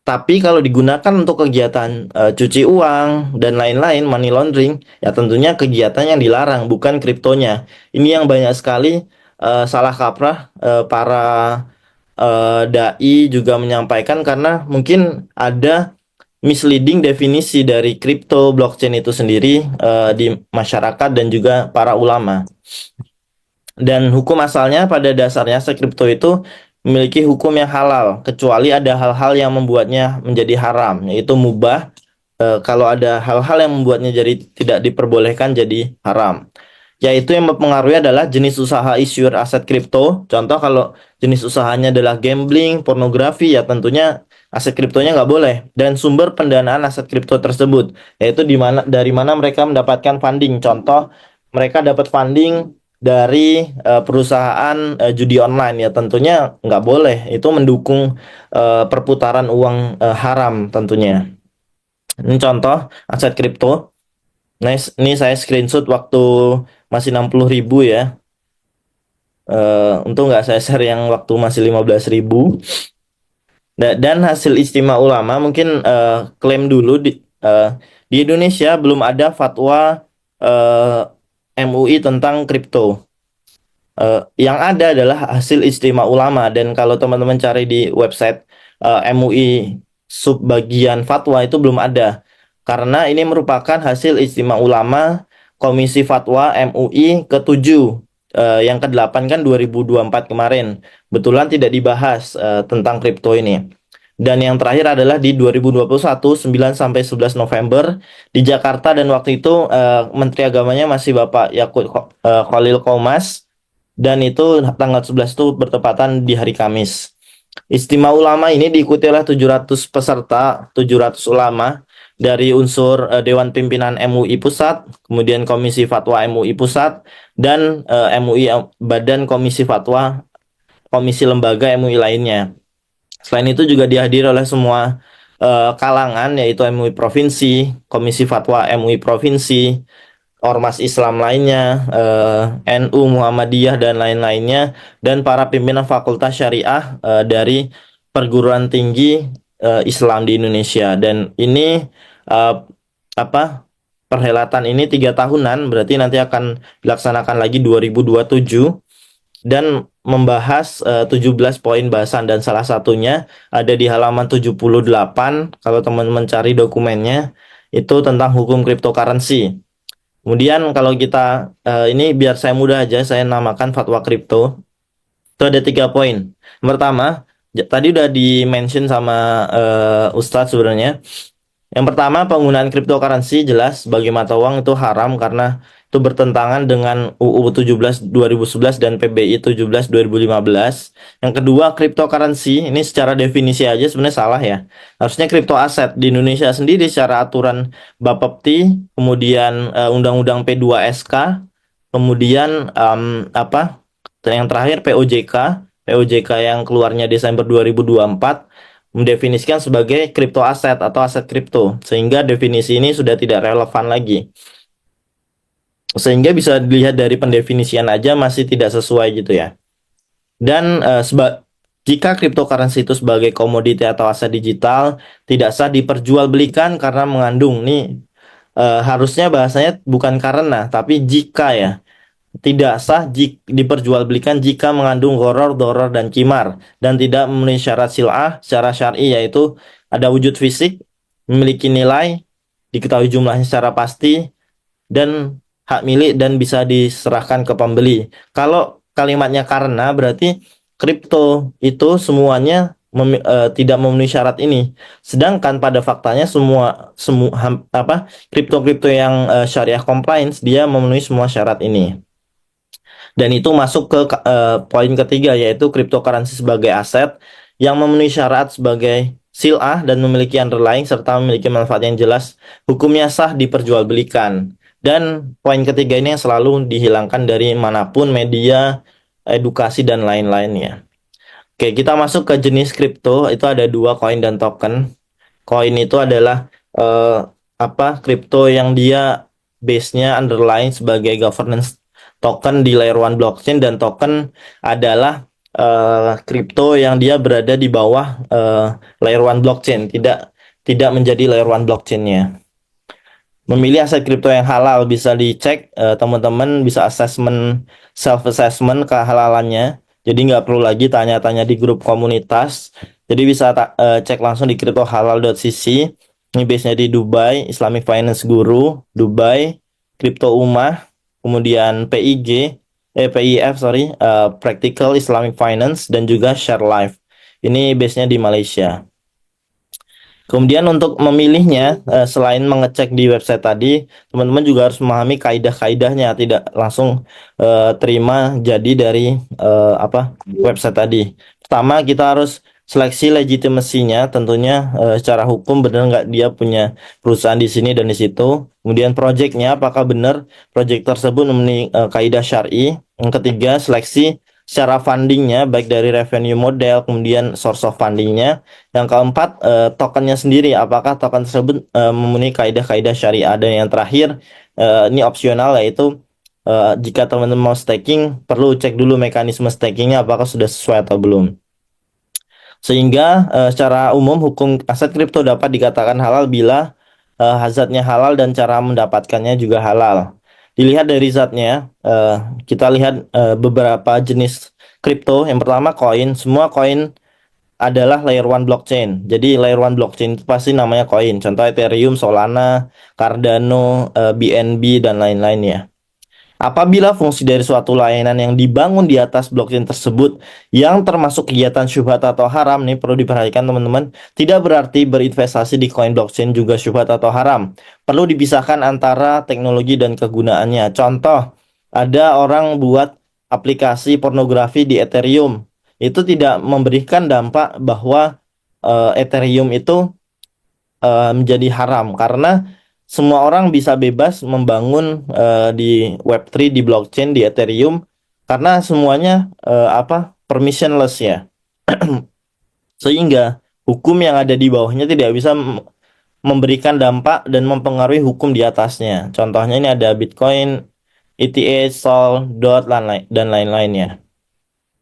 Tapi kalau digunakan untuk kegiatan cuci uang dan lain-lain, money laundering, ya tentunya kegiatan yang dilarang, bukan kriptonya. Ini yang banyak sekali salah kaprah para dai juga menyampaikan, karena mungkin ada misleading definisi dari kripto blockchain itu sendiri di masyarakat dan juga para ulama. Dan hukum asalnya pada dasarnya kripto itu memiliki hukum yang halal, kecuali ada hal-hal yang membuatnya menjadi haram, yaitu mubah. Kalau ada hal-hal yang membuatnya jadi tidak diperbolehkan jadi haram, yaitu yang mempengaruhi adalah jenis usaha issuer aset kripto. Contoh, kalau jenis usahanya adalah gambling, pornografi, ya tentunya aset kriptonya nggak boleh, dan sumber pendanaan aset kripto tersebut, yaitu dari mana mereka mendapatkan funding. Contoh, mereka dapat funding dari perusahaan judi online, ya tentunya nggak boleh, itu mendukung perputaran uang haram tentunya. Ini contoh aset kripto. Nah, ini saya screenshot waktu masih 60.000 ya. Untung nggak saya share yang waktu masih 15.000. Dan hasil istimewa ulama mungkin klaim dulu di Indonesia belum ada fatwa eh, MUI tentang kripto. Yang ada adalah hasil istimewa ulama, dan kalau teman-teman cari di website MUI subbagian fatwa itu belum ada, karena ini merupakan hasil istimewa ulama Komisi Fatwa MUI ke-7, yang ke-8 kan 2024 kemarin. Betulan tidak dibahas tentang kripto ini. Dan yang terakhir adalah di 2021, 9 sampai 11 November di Jakarta, dan waktu itu Menteri Agamanya masih Bapak Yakut Khalil Qomas, dan itu tanggal 11 itu bertepatan di hari Kamis. Istimewa ulama ini diikuti oleh 700 peserta, 700 ulama dari unsur Dewan Pimpinan MUI Pusat, kemudian Komisi Fatwa MUI Pusat, dan MUI Badan Komisi Fatwa, komisi lembaga MUI lainnya. Selain itu juga dihadiri oleh semua kalangan, yaitu MUI Provinsi, Komisi Fatwa MUI Provinsi, ormas Islam lainnya, NU, Muhammadiyah, dan lain-lainnya, dan para pimpinan fakultas syariah dari perguruan tinggi Islam di Indonesia. Dan ini eh, perhelatan ini 3 tahunan, berarti nanti akan dilaksanakan lagi 2027, dan membahas 17 poin bahasan, dan salah satunya ada di halaman 78 kalau teman-teman cari dokumennya, itu tentang hukum cryptocurrency. Kemudian kalau kita ini biar saya mudah aja, saya namakan fatwa kripto. Itu ada 3 poin. Yang pertama, tadi udah di-mention sama Ustadz sebenarnya. Yang pertama, penggunaan cryptocurrency jelas sebagai mata uang itu haram karena itu bertentangan dengan UU 17 2011 dan PBI 17 2015. Yang kedua, cryptocurrency ini secara definisi aja sebenarnya salah ya. Harusnya crypto aset di Indonesia sendiri secara aturan Bapepti, kemudian Undang-Undang P2SK, kemudian yang terakhir POJK yang keluarnya Desember 2024 mendefinisikan sebagai kripto aset atau aset kripto, sehingga definisi ini sudah tidak relevan lagi. Sehingga bisa dilihat dari pendefinisian aja masih tidak sesuai gitu ya. Dan jika cryptocurrency itu sebagai komoditi atau aset digital, tidak sah diperjualbelikan karena mengandung nih, harusnya bahasanya bukan karena, tapi jika ya. Tidak sah diperjualbelikan jika mengandung gharar, darar, dan qimar, dan tidak memenuhi syarat sil'ah secara syar'i, yaitu ada wujud fisik, memiliki nilai, diketahui jumlahnya secara pasti, dan hak milik dan bisa diserahkan ke pembeli. Kalau kalimatnya karena, berarti kripto itu semuanya tidak memenuhi syarat ini. Sedangkan pada faktanya semua kripto-kripto yang syariah compliance dia memenuhi semua syarat ini. Dan itu masuk ke poin ketiga, yaitu cryptocurrency sebagai aset yang memenuhi syarat sebagai sil'ah dan memiliki underlying serta memiliki manfaat yang jelas, hukumnya sah diperjualbelikan. Dan poin ketiga ini yang selalu dihilangkan dari manapun media, edukasi, dan lain-lainnya. Oke, kita masuk ke jenis kripto. Itu ada 2, koin dan token. Koin itu adalah kripto yang dia base-nya underlying sebagai governance token di layer 1 blockchain, dan token adalah kripto yang dia berada di bawah layer 1 blockchain, tidak menjadi layer 1 blockchain-nya. Memilih aset kripto yang halal bisa dicek, teman-teman bisa self assessment kehalalannya. Jadi nggak perlu lagi tanya-tanya di grup komunitas. Jadi bisa cek langsung di cryptohalal.cc. Ini base-nya di Dubai, Islamic Finance Guru, Dubai, Crypto Ummah, kemudian PIF, Practical Islamic Finance, dan juga Share Life. Ini base-nya di Malaysia. Kemudian untuk memilihnya, selain mengecek di website tadi, teman-teman juga harus memahami kaidah-kaidahnya, tidak langsung terima jadi dari website tadi. Pertama, kita harus seleksi legitimasinya tentunya secara hukum benar nggak dia punya perusahaan di sini dan di situ. Kemudian proyeknya apakah benar proyek tersebut memenuhi kaidah syar'i. Yang ketiga, seleksi secara fundingnya baik dari revenue model kemudian source of fundingnya. Yang keempat, tokennya sendiri apakah token tersebut memenuhi kaidah-kaidah syariah. Dan yang terakhir, ini opsional yaitu jika teman-teman mau staking perlu cek dulu mekanisme stakingnya apakah sudah sesuai atau belum. Sehingga secara umum hukum aset kripto dapat dikatakan halal bila hazardnya halal dan cara mendapatkannya juga halal. Dilihat dari zatnya, kita lihat beberapa jenis kripto. Yang pertama koin, semua koin adalah layer one blockchain. Jadi layer one blockchain itu pasti namanya koin. Contoh Ethereum, Solana, Cardano, BNB dan lain-lainnya. Apabila fungsi dari suatu layanan yang dibangun di atas blockchain tersebut yang termasuk kegiatan syubhat atau haram, nih perlu diperhatikan teman-teman, tidak berarti berinvestasi di koin blockchain juga syubhat atau haram. Perlu dipisahkan antara teknologi dan kegunaannya. Contoh, ada orang buat aplikasi pornografi di Ethereum. Itu tidak memberikan dampak bahwa Ethereum itu menjadi haram karena semua orang bisa bebas membangun di Web3 di blockchain di Ethereum karena semuanya permissionless ya. Sehingga hukum yang ada di bawahnya tidak bisa memberikan dampak dan mempengaruhi hukum di atasnya. Contohnya ini ada Bitcoin, ETH, Sol, DOT dan lain-lainnya.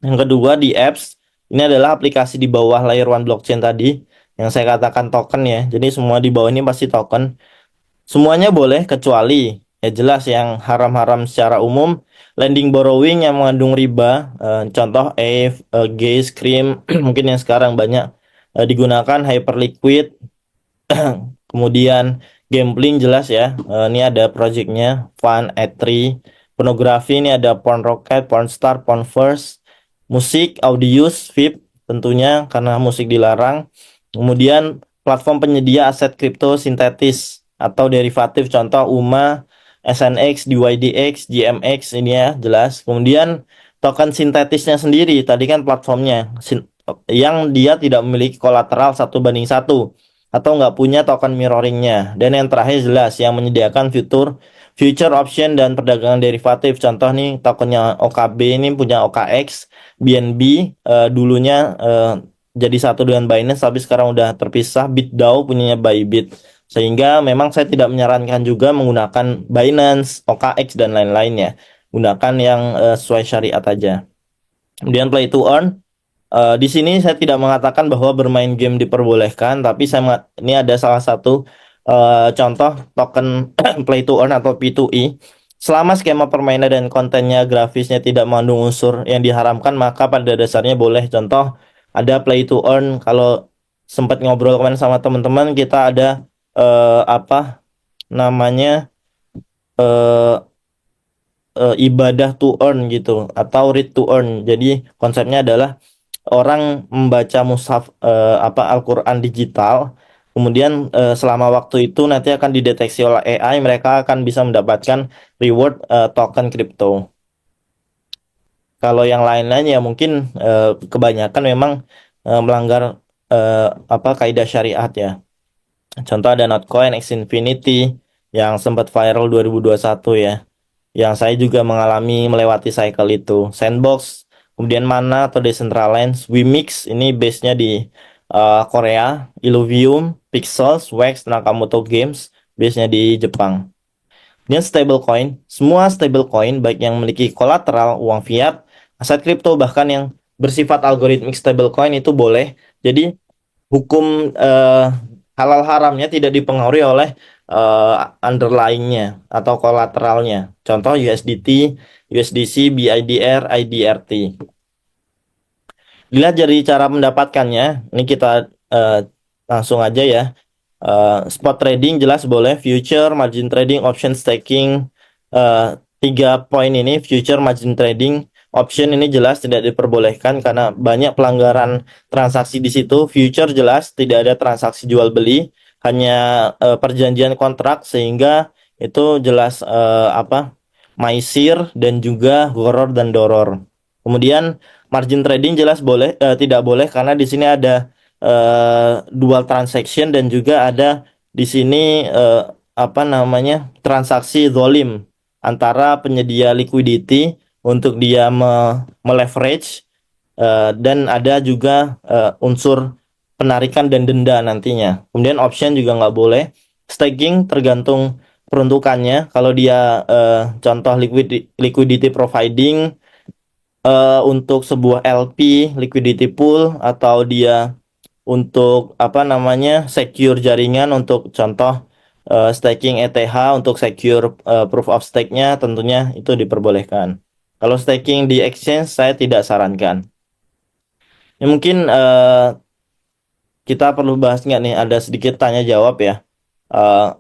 Yang kedua di apps, ini adalah aplikasi di bawah layer one blockchain tadi yang saya katakan token ya. Jadi semua di bawah ini pasti token. Semuanya boleh kecuali ya jelas yang haram-haram secara umum, lending borrowing yang mengandung riba, contoh ETH, Gas, Cream, mungkin yang sekarang banyak digunakan Hyperliquid, kemudian gambling jelas ya. Ini ada projectnya Fun at3, pornografi ini ada Porn Rocket, Pornstar, Pornverse, musik, Audius, VIP tentunya karena musik dilarang. Kemudian platform penyedia aset kripto sintetis atau derivatif contoh UMA, SNX, DYDX, GMX ini ya jelas. Kemudian token sintetisnya sendiri tadi kan platformnya yang dia tidak memiliki kolateral 1:1 atau nggak punya token mirroringnya. Dan yang terakhir jelas yang menyediakan future option dan perdagangan derivatif. Contoh nih tokennya OKB ini punya OKX, BNB dulunya jadi satu dengan Binance tapi sekarang udah terpisah. BitDAO punyanya Bybit. Sehingga memang saya tidak menyarankan juga menggunakan Binance, OKX dan lain-lainnya. Gunakan yang sesuai syariat aja. Kemudian play to earn. Di sini saya tidak mengatakan bahwa bermain game diperbolehkan, tapi ini ada salah satu contoh token play to earn atau P2E. Selama skema permainan dan kontennya grafisnya tidak mengandung unsur yang diharamkan, maka pada dasarnya boleh. Contoh ada play to earn. Kalau sempat ngobrol kemarin sama teman-teman, kita ada apa namanya ibadah to earn gitu atau read to earn. Jadi konsepnya adalah orang membaca mushaf Al-Qur'an digital, kemudian selama waktu itu nanti akan dideteksi oleh AI, mereka akan bisa mendapatkan reward token kripto. Kalau yang lain-lain ya mungkin kebanyakan memang melanggar kaidah syariat ya. Contoh ada Notcoin, Xfinity yang sempat viral 2021 ya. Yang saya juga melewati cycle itu. Sandbox, kemudian Mana atau Decentraland, Wemix ini base-nya di Korea, Illuvium, Pixels, Wax, Nakamoto Games base-nya di Jepang. Dan stablecoin, semua stablecoin baik yang memiliki kolateral uang fiat, aset kripto bahkan yang bersifat algoritmik stablecoin itu boleh. Jadi hukum halal haramnya tidak dipengaruhi oleh underlying-nya atau kolateralnya. Contoh USDT, USDC, BIDR, IDRT. Dilihat dari cara mendapatkannya, ini kita langsung aja ya. Spot trading jelas boleh, future, margin trading, option staking. 3 poin ini, future, margin trading, option ini jelas tidak diperbolehkan karena banyak pelanggaran transaksi di situ. Future jelas tidak ada transaksi jual beli, hanya perjanjian kontrak sehingga itu jelas maisir dan juga gharar dan doror. Kemudian margin trading jelas boleh, tidak boleh karena di sini ada dual transaction dan juga ada di sini apa namanya transaksi zolim antara penyedia liquidity untuk dia meleverage, dan ada juga unsur penarikan dan denda nantinya. Kemudian option juga nggak boleh. Staking tergantung peruntukannya. Kalau dia contoh liquidity providing untuk sebuah LP liquidity pool, atau dia untuk apa namanya secure jaringan untuk contoh staking ETH untuk secure proof of stake-nya, tentunya itu diperbolehkan. Kalau staking di exchange saya tidak sarankan. Ya, mungkin kita perlu bahas nggak nih, ada sedikit tanya jawab ya.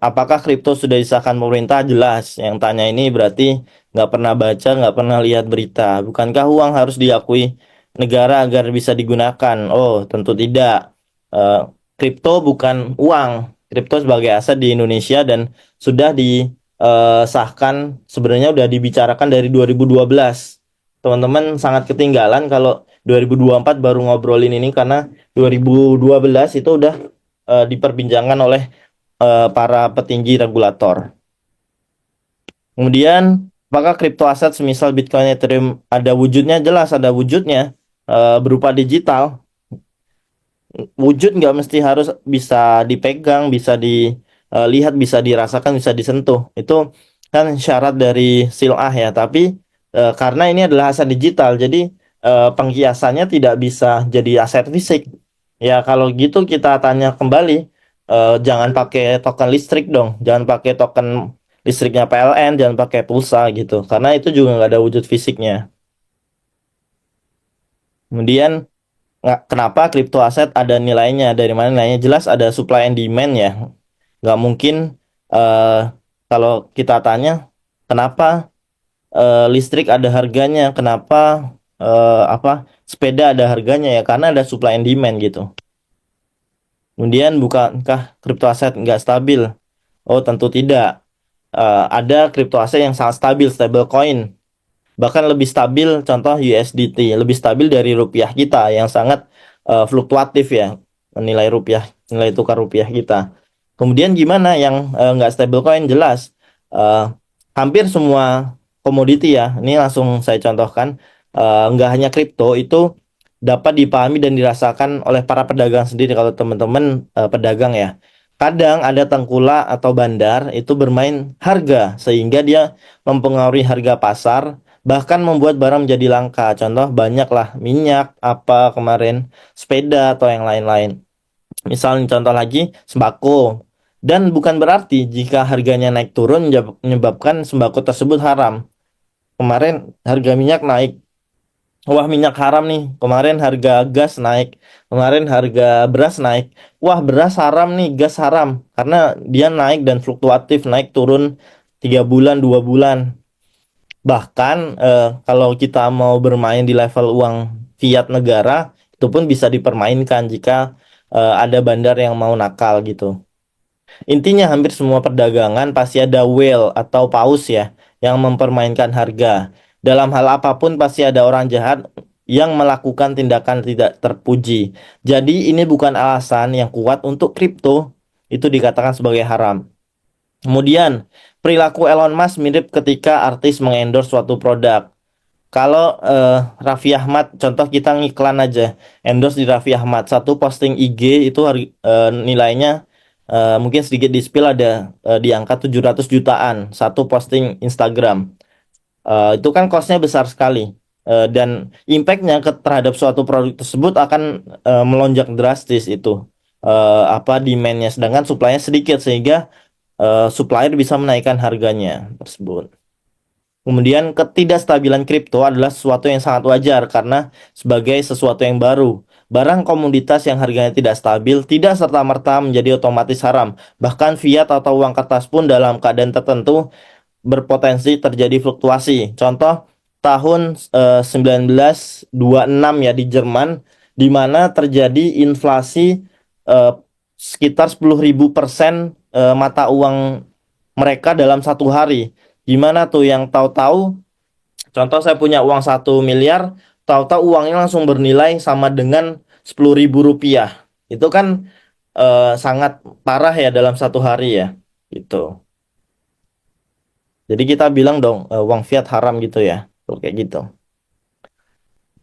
Apakah kripto sudah disahkan pemerintah? Jelas. Yang tanya ini berarti nggak pernah baca, nggak pernah lihat berita. Bukankah uang harus diakui negara agar bisa digunakan? Oh, tentu tidak. Eh, Kripto bukan uang. Kripto sebagai aset di Indonesia dan sudah disahkan, sebenarnya udah dibicarakan dari 2012. Teman-teman sangat ketinggalan kalau 2024 baru ngobrolin ini, karena 2012 itu udah diperbincangkan oleh para petinggi regulator. Kemudian, apakah kripto aset semisal Bitcoin, Ethereum ada wujudnya? Jelas ada wujudnya, berupa digital. Wujud nggak mesti harus bisa dipegang, bisa dilihat, bisa dirasakan, bisa disentuh. Itu kan syarat dari sil'ah ya. Tapi karena ini adalah aset digital, jadi pengkiasannya tidak bisa jadi aset fisik. Ya kalau gitu kita tanya kembali, jangan pakai token listrik dong, jangan pakai token listriknya PLN, jangan pakai pulsa gitu, karena itu juga nggak ada wujud fisiknya. Kemudian kenapa kripto aset ada nilainya? Dari mana nilainya? Jelas ada supply and demand ya. Nggak mungkin eh, kalau kita tanya kenapa listrik ada harganya, kenapa apa sepeda ada harganya, ya karena ada supply and demand gitu. Kemudian bukankah kripto aset nggak stabil? Oh tentu tidak. Ada kripto aset yang sangat stabil, stable coin, bahkan lebih stabil, contoh USDT, lebih stabil dari rupiah kita yang sangat fluktuatif ya, nilai rupiah, nilai tukar rupiah kita. Kemudian gimana yang nggak stable coin? Jelas eh, hampir semua komoditi ya, ini langsung saya contohkan, nggak hanya kripto, itu dapat dipahami dan dirasakan oleh para pedagang sendiri. Kalau teman-teman pedagang ya, kadang ada tengkulak atau bandar itu bermain harga sehingga dia mempengaruhi harga pasar, bahkan membuat barang menjadi langka. Contoh banyaklah minyak, apa kemarin, sepeda atau yang lain-lain. Misalnya contoh lagi sembako. Dan bukan berarti jika harganya naik turun menyebabkan sembako tersebut haram. Kemarin harga minyak naik, wah minyak haram nih. Kemarin harga gas naik, kemarin harga beras naik. Wah beras haram nih, gas haram. Karena dia naik dan fluktuatif, naik turun 3 bulan, 2 bulan. Bahkan kalau kita mau bermain di level uang fiat negara, itu pun bisa dipermainkan jika ada bandar yang mau nakal gitu. Intinya hampir semua perdagangan pasti ada whale atau paus ya yang mempermainkan harga. Dalam hal apapun pasti ada orang jahat yang melakukan tindakan tidak terpuji. Jadi ini bukan alasan yang kuat untuk kripto itu dikatakan sebagai haram. Kemudian, perilaku Elon Musk mirip ketika artis mengendorse suatu produk. Kalau Raffi Ahmad, contoh kita ngiklan aja, endorse di Raffi Ahmad, satu posting IG itu nilainya mungkin sedikit di spill, ada di angka 700 jutaan, satu posting Instagram. Itu kan costnya besar sekali. Dan impactnya terhadap suatu produk tersebut akan melonjak drastis itu. Apa demandnya, sedangkan supply-nya sedikit, sehingga supplier bisa menaikkan harganya tersebut. Kemudian ketidakstabilan kripto adalah sesuatu yang sangat wajar karena sebagai sesuatu yang baru, barang komoditas yang harganya tidak stabil tidak serta-merta menjadi otomatis haram. Bahkan fiat atau uang kertas pun dalam keadaan tertentu berpotensi terjadi fluktuasi. Contoh tahun 1926 ya di Jerman, di mana terjadi inflasi eh, sekitar 10.000% mata uang mereka dalam satu hari. Gimana tuh yang tahu-tahu, contoh saya punya uang 1 miliar, tahu-tahu uangnya langsung bernilai sama dengan 10.000 rupiah. Itu kan sangat parah ya dalam satu hari ya, gitu. Jadi kita bilang dong uang fiat haram gitu ya, tuh kayak gitu.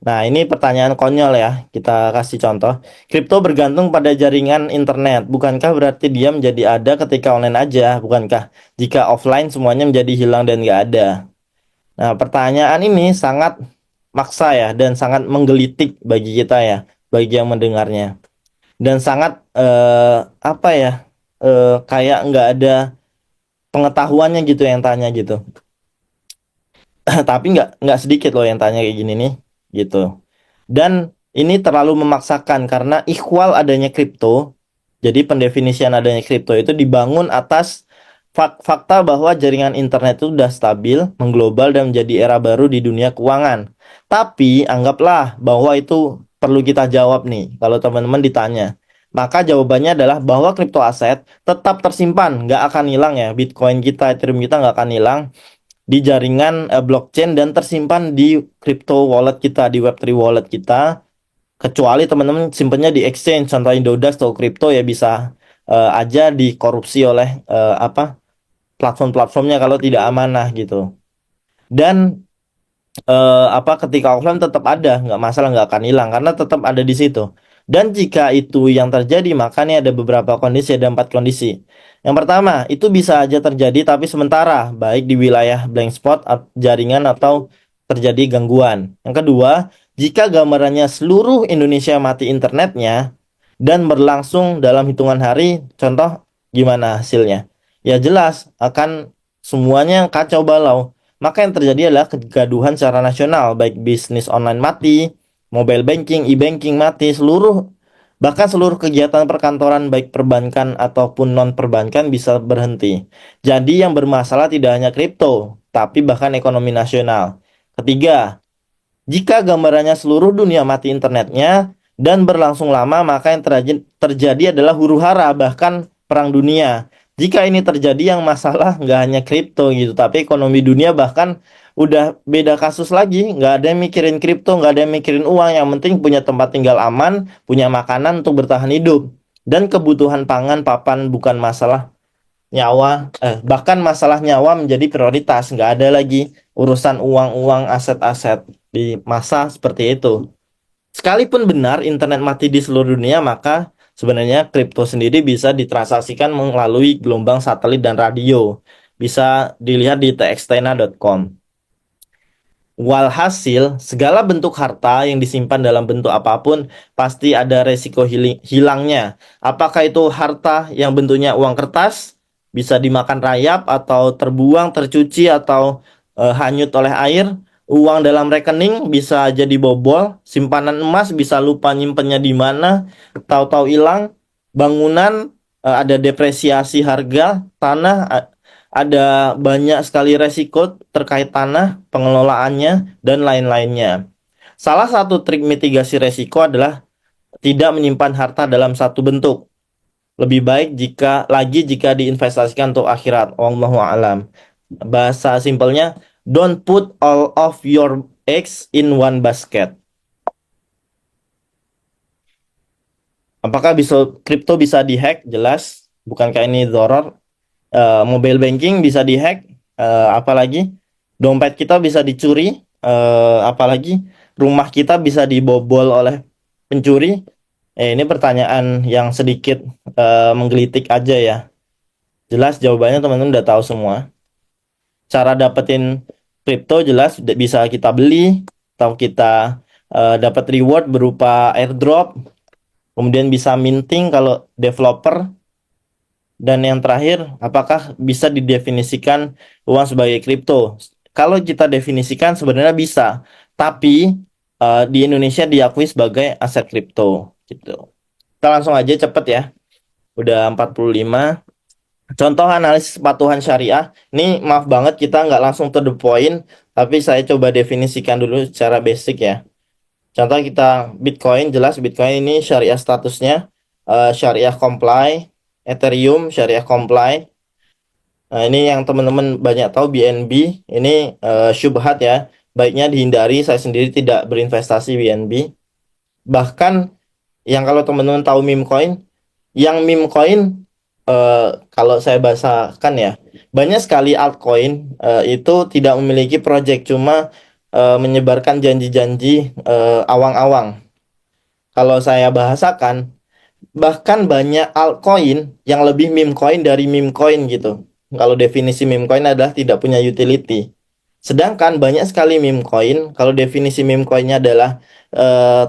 Nah, ini pertanyaan konyol ya. Kita kasih contoh. Kripto bergantung pada jaringan internet. Bukankah berarti dia menjadi ada ketika online aja? Bukankah jika offline semuanya menjadi hilang dan nggak ada? Nah, pertanyaan ini sangat maksa ya dan sangat menggelitik bagi kita ya, bagi yang mendengarnya. Dan sangat apa ya? Kayak nggak ada pengetahuannya gitu yang tanya gitu. Tapi nggak sedikit loh yang tanya kayak gini nih, gitu. Dan ini terlalu memaksakan karena ikhwal adanya kripto. Jadi pendefinisian adanya kripto itu dibangun atas fakta bahwa jaringan internet itu sudah stabil, mengglobal dan menjadi era baru di dunia keuangan. Tapi anggaplah bahwa itu perlu kita jawab nih kalau teman-teman ditanya. Maka jawabannya adalah bahwa kripto aset tetap tersimpan, nggak akan hilang ya. Bitcoin kita, Ethereum kita nggak akan hilang di jaringan blockchain dan tersimpan di crypto wallet kita, di Web3 wallet kita. Kecuali teman-teman simpennya di exchange, contohnya Dodas atau kripto ya bisa aja dikorupsi oleh apa platform-platformnya kalau tidak amanah gitu. Dan apa ketika offline tetap ada, nggak masalah, nggak akan hilang karena tetap ada di situ. Dan jika itu yang terjadi, maka ini ada beberapa kondisi, ada 4 kondisi. Yang pertama, itu bisa aja terjadi tapi sementara, baik di wilayah blank spot, jaringan atau terjadi gangguan. Yang kedua, jika gambarannya seluruh Indonesia mati internetnya dan berlangsung dalam hitungan hari, contoh gimana hasilnya? Ya jelas akan semuanya kacau balau. Maka yang terjadi adalah kegaduhan secara nasional, baik bisnis online mati, mobile banking, e-banking mati, bahkan seluruh kegiatan perkantoran baik perbankan ataupun non perbankan bisa berhenti. Jadi yang bermasalah tidak hanya kripto, tapi bahkan ekonomi nasional. Ketiga, jika gambarannya seluruh dunia mati internetnya dan berlangsung lama, maka yang terjadi adalah huru-hara, bahkan perang dunia. Jika ini terjadi, yang masalah nggak hanya kripto gitu, tapi ekonomi dunia bahkan udah beda kasus lagi. Nggak ada yang mikirin kripto, nggak ada yang mikirin uang. Yang penting punya tempat tinggal aman, punya makanan untuk bertahan hidup. Dan kebutuhan pangan papan bukan masalah nyawa, bahkan masalah nyawa menjadi prioritas. Nggak ada lagi urusan uang-uang, aset-aset di masa seperti itu. Sekalipun benar internet mati di seluruh dunia, maka sebenarnya kripto sendiri bisa ditransaksikan melalui gelombang satelit dan radio. Bisa dilihat di txtena.com. Walhasil, segala bentuk harta yang disimpan dalam bentuk apapun pasti ada resiko hilangnya. Apakah itu harta yang bentuknya uang kertas, bisa dimakan rayap atau terbuang, tercuci atau hanyut oleh air. Uang dalam rekening bisa jadi bobol, simpanan emas bisa lupa nyimpennya di mana, tahu-tahu hilang. Bangunan ada depresiasi harga, tanah ada banyak sekali resiko terkait tanah, pengelolaannya, dan lain-lainnya. Salah satu trik mitigasi resiko adalah tidak menyimpan harta dalam satu bentuk. Lebih baik jika diinvestasikan untuk akhirat. Wallahu a'lam. Bahasa simpelnya, don't put all of your eggs in one basket. Apakah kripto bisa dihack? Jelas. Bukankah ini doror? Mobile banking bisa dihack, apalagi dompet kita bisa dicuri, apalagi rumah kita bisa dibobol oleh pencuri. Ini pertanyaan yang sedikit menggelitik aja ya. Jelas jawabannya teman-teman udah tahu semua. Cara dapetin kripto jelas bisa kita beli atau kita dapat reward berupa airdrop, kemudian bisa minting kalau developer. Dan yang terakhir, apakah bisa didefinisikan uang sebagai kripto? Kalau kita definisikan sebenarnya bisa, tapi di Indonesia diakui sebagai aset kripto gitu. Kita langsung aja cepet ya. Udah 45. Contoh analisis kepatuhan syariah. Ini maaf banget kita nggak langsung to the point, tapi saya coba definisikan dulu secara basic ya. Contoh kita Bitcoin, jelas Bitcoin ini syariah statusnya syariah comply, Ethereum syariah comply. Nah, ini yang teman-teman banyak tahu BNB ini syubhat ya. baiknya dihindari. Saya sendiri tidak berinvestasi BNB. Bahkan yang kalau teman-teman tahu meme coin, yang meme coin kalau saya bahasakan ya, banyak sekali altcoin itu tidak memiliki project, cuma menyebarkan janji-janji awang-awang. Kalau saya bahasakan, bahkan banyak altcoin yang lebih meme coin dari meme coin gitu. Kalau definisi meme coin adalah tidak punya utility. Sedangkan banyak sekali meme coin, kalau definisi meme coinnya adalah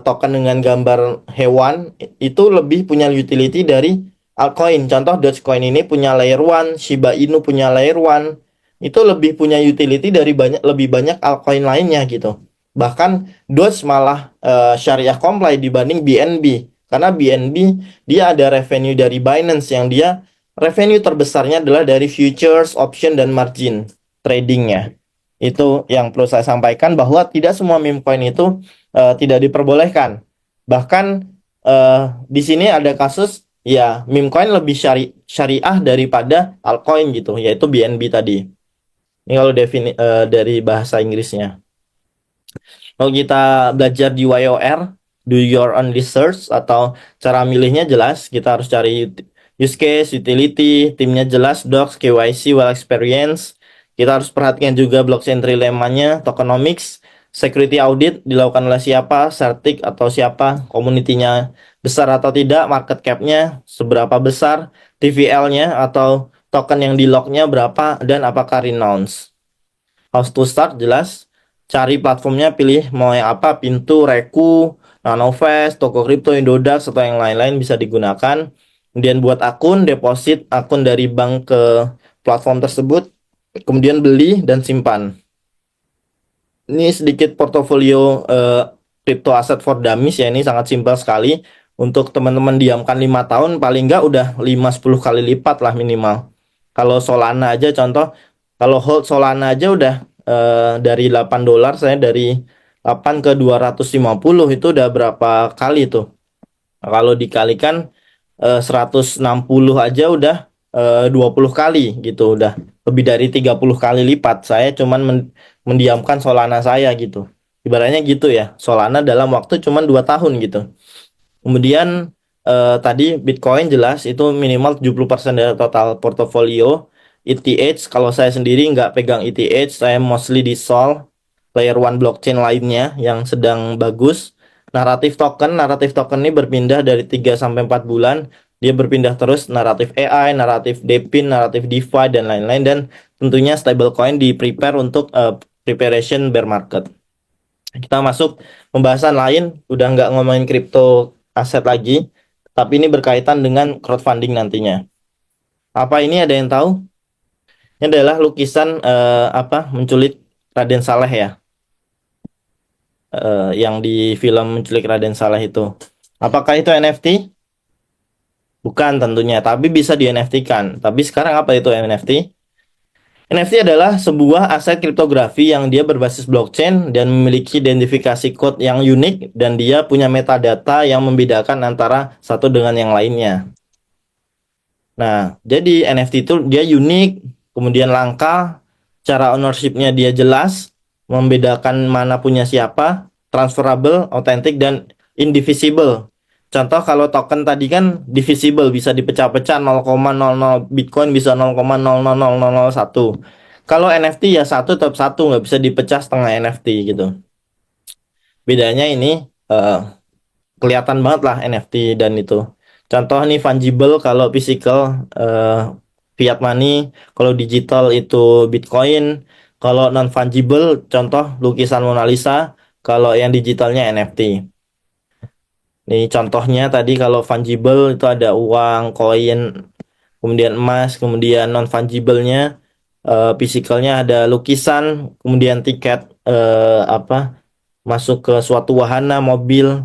token dengan gambar hewan, itu lebih punya utility dari altcoin. Contoh Dogecoin ini punya layer 1, Shiba Inu punya layer 1, itu lebih punya utility dari lebih banyak altcoin lainnya gitu. Bahkan Doge malah syariah comply dibanding BNB. Karena BNB dia ada revenue dari Binance yang dia revenue terbesarnya adalah dari futures, option, dan margin tradingnya. Itu yang perlu saya sampaikan, bahwa tidak semua meme coin itu tidak diperbolehkan. Bahkan di sini ada kasus ya meme coin lebih syariah daripada altcoin gitu, yaitu BNB tadi. Ini kalau dari bahasa Inggrisnya. Kalau kita belajar di YOR, do your own research, atau cara milihnya jelas, kita harus cari use case, utility, timnya jelas, docs, KYC, well experience. Kita harus perhatikan juga blockchain trilemanya, tokenomics, security audit dilakukan oleh siapa, certik atau siapa, community-nya besar atau tidak, market cap-nya seberapa besar, TVL-nya atau token yang di lock-nya berapa, dan apakah renounce. How to start jelas, cari platformnya, pilih mau yang apa, Pintu, Reku, Nanovest, Toko Kripto, Indodax, atau yang lain-lain bisa digunakan. Kemudian buat akun, deposit akun dari bank ke platform tersebut, kemudian beli dan simpan. Ini sedikit portofolio crypto asset for dummies ya, ini sangat simpel sekali. Untuk teman-teman diamkan 5 tahun, paling nggak udah 5-10 kali lipat lah minimal. Kalau Solana aja contoh, kalau hold Solana aja udah dari $8, saya dari 8 ke 250, itu udah berapa kali tuh. Nah, kalau dikalikan 160 aja udah 20 kali gitu, udah lebih dari 30 kali lipat. Saya cuman mendiamkan Solana saya gitu. Ibaratnya gitu ya, Solana dalam waktu cuman 2 tahun gitu. Kemudian tadi Bitcoin jelas itu minimal 70% dari total portofolio. ETH, kalau saya sendiri nggak pegang ETH, saya mostly di Sol, layer 1 blockchain lainnya yang sedang bagus. Naratif token ini berpindah dari 3 sampai 4 bulan. Dia berpindah terus, naratif AI, naratif DePIN, naratif DeFi, dan lain-lain. Dan tentunya stablecoin di prepare untuk preparation bear market. Kita masuk pembahasan lain, udah nggak ngomongin crypto aset lagi, tapi ini berkaitan dengan crowdfunding nantinya. Apa ini, ada yang tahu? Ini adalah lukisan menculik Raden Saleh ya, yang di film Menculik Raden Saleh itu. Apakah itu NFT? Bukan tentunya, tapi bisa di NFT-kan. Tapi sekarang apa itu NFT? NFT adalah sebuah aset kriptografi yang dia berbasis blockchain dan memiliki identifikasi code yang unik, dan dia punya metadata yang membedakan antara satu dengan yang lainnya. Nah, jadi NFT itu dia unik, kemudian langka, cara ownership-nya dia jelas, membedakan mana punya siapa, transferable, authentic, dan indivisible. Contoh kalau token tadi kan divisible, bisa dipecah-pecah, 0,00 Bitcoin bisa 0,000001. Kalau NFT ya satu tetap satu, nggak bisa dipecah setengah NFT gitu. Bedanya ini kelihatan banget lah NFT dan itu. Contoh nih fungible kalau physical, fiat money, kalau digital itu Bitcoin, kalau non fungible contoh lukisan Mona Lisa, kalau yang digitalnya NFT. Nih contohnya tadi, kalau fungible itu ada uang, koin, kemudian emas, kemudian non fungible-nya physicalnya ada lukisan, kemudian tiket masuk ke suatu wahana, mobil.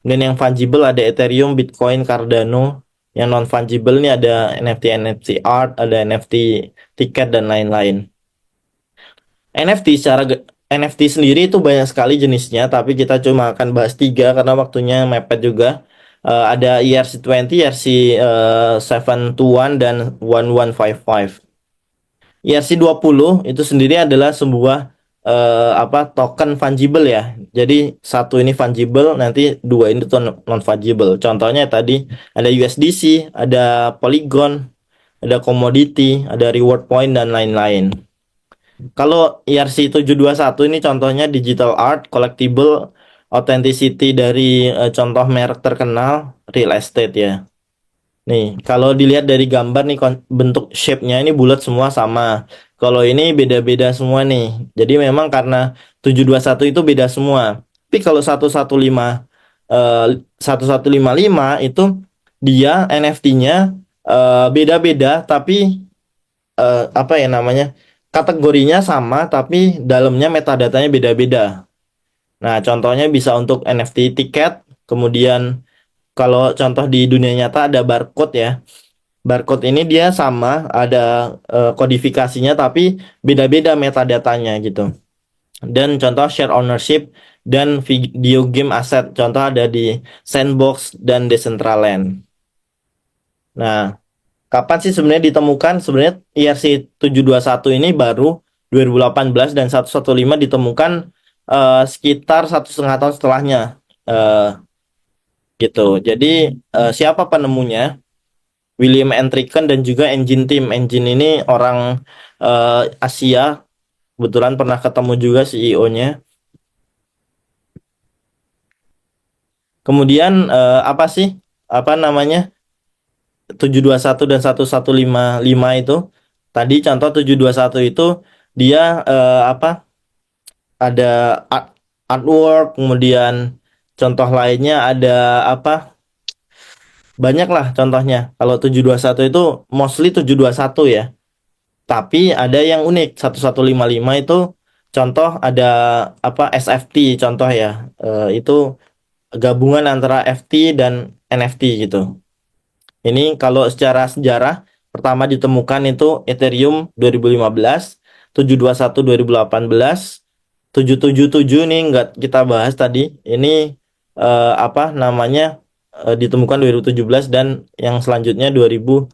Dan yang fungible ada Ethereum, Bitcoin, Cardano. Yang non fungible ini ada NFT art, ada NFT tiket, dan lain-lain. NFT sendiri itu banyak sekali jenisnya, tapi kita cuma akan bahas 3 karena waktunya mepet juga. Ada ERC20, ERC721, dan 1155. ERC20 itu sendiri adalah sebuah apa token fungible ya. Jadi satu ini fungible, nanti dua ini tuh non fungible. Contohnya tadi ada USDC, ada Polygon, ada commodity, ada reward point dan lain-lain. Kalau ERC721 ini contohnya digital art, collectible, authenticity dari contoh merek terkenal, real estate ya. Nih, kalau dilihat dari gambar nih bentuk shape-nya ini bulat semua sama. Kalau ini beda-beda semua nih. Jadi memang karena 721 itu beda semua. Tapi kalau 115 1155 itu dia NFT-nya beda-beda tapi apa ya namanya? Kategorinya sama tapi dalamnya metadatanya beda-beda. Nah, contohnya bisa untuk NFT tiket, kemudian kalau contoh di dunia nyata ada barcode ya. Barcode ini dia sama, ada kodifikasinya tapi beda-beda metadatanya gitu. Dan contoh share ownership dan video game aset, contoh ada di Sandbox dan Decentraland. Nah, kapan sih sebenarnya ditemukan? Sebenarnya ERC721 ini baru 2018 dan 115 ditemukan sekitar 1,5 tahun setelahnya. Eh, gitu. Jadi siapa penemunya? William Entriken dan juga Engine Team. Engine ini orang Asia, kebetulan pernah ketemu juga CEO-nya. Kemudian apa sih? Apa namanya? 721 dan 1155 itu. Tadi contoh 721 itu dia apa? Ada artwork, kemudian contoh lainnya ada apa? Banyak lah contohnya. Kalau 721 itu mostly 721 ya. Tapi ada yang unik, 1155 itu contoh ada apa SFT contoh ya. Itu gabungan antara FT dan NFT gitu. Ini kalau secara sejarah pertama ditemukan itu Ethereum 2015, 721 2018, 777 nih nggak kita bahas tadi. Ini apa namanya ditemukan 2017 dan yang selanjutnya 2018.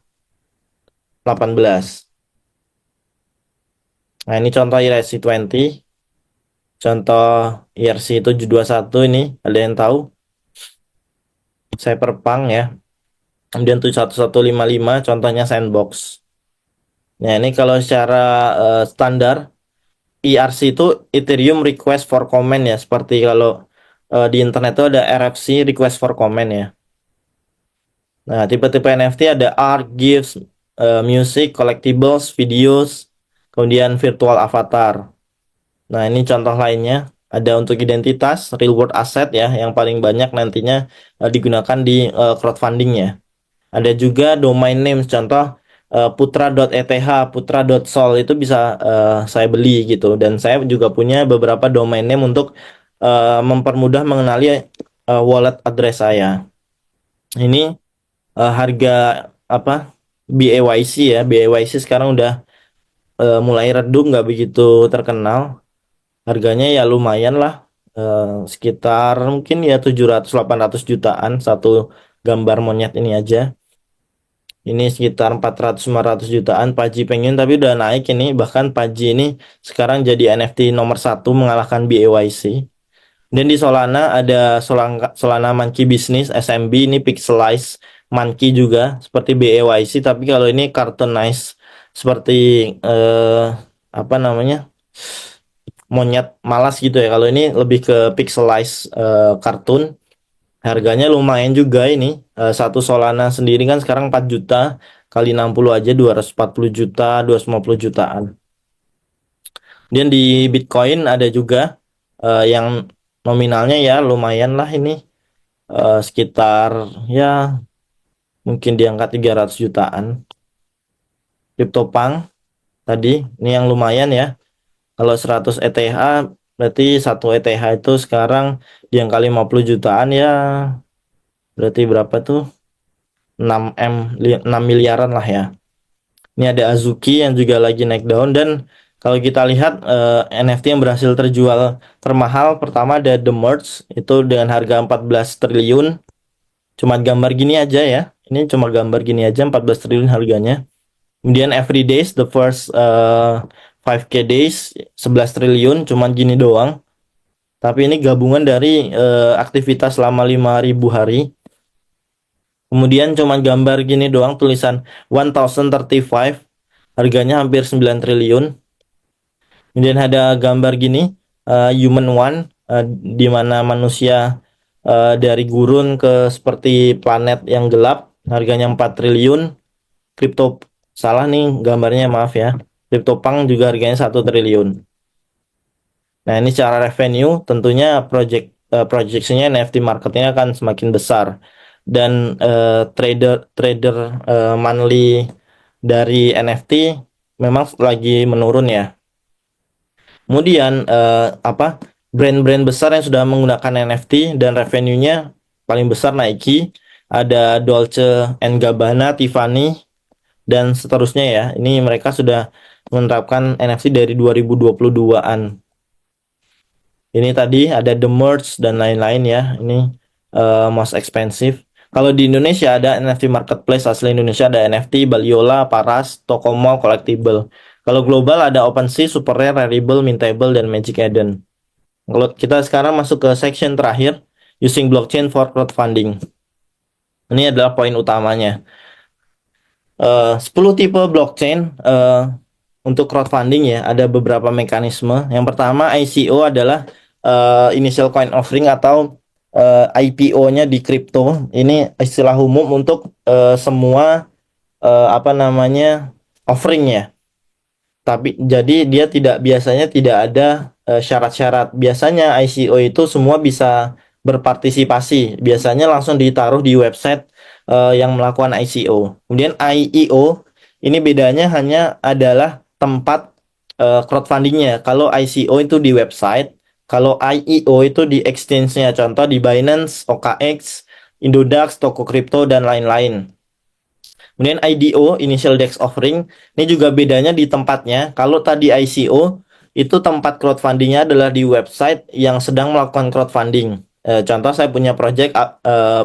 Nah, ini contoh ERC20. Contoh ERC721 ini ada yang tahu? Cyberpunk ya. Kemudian 1155 contohnya Sandbox. Nah, ini kalau secara standar ERC itu Ethereum Request for Comment ya. Seperti kalau di internet itu ada RFC Request for Comment ya. Nah, tipe-tipe NFT ada art, GIFs, music, collectibles, videos, kemudian virtual avatar. Nah, ini contoh lainnya. Ada untuk identitas, real world asset ya, yang paling banyak nantinya digunakan di crowdfunding ya. Ada juga domain names, contoh putra.eth, putra.sol itu bisa saya beli gitu. Dan saya juga punya beberapa domain name untuk mempermudah mengenali wallet address saya. Ini harga apa BAYC ya, BAYC sekarang udah mulai redup, nggak begitu terkenal. Harganya ya lumayan lah, sekitar mungkin ya 700-800 jutaan satu gambar monyet ini aja. Ini sekitar 400-500 jutaan Paji Penguin, tapi udah naik ini. Bahkan Paji ini sekarang jadi NFT nomor 1 mengalahkan BAYC. Dan di Solana ada Solana Monkey Business SMB, ini pixelized monkey juga seperti BAYC, tapi kalau ini cartoonized seperti apa namanya? Monyet malas gitu ya. Kalau ini lebih ke pixelized kartun. Harganya lumayan juga ini. Satu Solana sendiri kan sekarang 4 juta kali 60 aja 240 juta, 250 jutaan. Dan di Bitcoin ada juga yang nominalnya ya lumayan lah ini, sekitar ya mungkin di angka 300 jutaan. CryptoPunk tadi ini yang lumayan ya. Kalau 100 ETH berarti satu ETH itu sekarang di angka 50 jutaan ya. Berarti berapa tuh? 6 miliaran lah ya. Ini ada Azuki yang juga lagi naik daun. Dan kalau kita lihat NFT yang berhasil terjual termahal, pertama ada The Merge itu dengan harga 14 triliun. Cuma gambar gini aja ya. Ini cuma gambar gini aja 14 triliun harganya. Kemudian Everydays the first 5K days 11 triliun, cuman gini doang. Tapi ini gabungan dari aktivitas selama 5.000 hari. Kemudian cuman gambar gini doang, tulisan 1035, harganya hampir 9 triliun. Kemudian ada gambar gini, Human One, di mana manusia dari gurun ke seperti planet yang gelap, harganya 4 triliun. Crypto, salah nih gambarnya, maaf ya. CryptoPunk juga harganya 1 triliun. Nah, ini secara revenue tentunya proyeksinya NFT marketnya akan semakin besar, dan trader monthly dari NFT memang lagi menurun ya. Kemudian brand-brand besar yang sudah menggunakan NFT dan revenue-nya paling besar Nike, ada Dolce and Gabbana, Tiffany, dan seterusnya ya. Ini mereka sudah menerapkan NFT dari 2022-an. Ini tadi ada The Merge dan lain-lain ya. Ini most expensive. Kalau di Indonesia ada NFT Marketplace asli Indonesia, ada NFT, Baliola, Paras, Tokomo, Collectible. Kalau global ada OpenSea, Super Rare, Rarible, Mintable, dan Magic Eden. Kalau kita sekarang masuk ke section terakhir, using blockchain for crowdfunding. Ini adalah poin utamanya. 10 tipe blockchain untuk crowdfunding ya, ada beberapa mekanisme. Yang pertama, ICO adalah initial coin offering atau IPO-nya di kripto. Ini istilah umum untuk semua offering ya. Tapi jadi dia biasanya tidak ada syarat-syarat. Biasanya ICO itu semua bisa berpartisipasi. Biasanya langsung ditaruh di website yang melakukan ICO. Kemudian IEO ini bedanya hanya adalah tempat crowdfundingnya. Kalau ICO itu di website, kalau IEO itu di exchange-nya. Contoh di Binance, OKX, Indodax, Toko Kripto, dan lain-lain. Kemudian IDO, Initial Dex Offering, ini juga bedanya di tempatnya. Kalau tadi ICO, itu tempat crowdfundingnya adalah di website yang sedang melakukan crowdfunding. Contoh saya punya project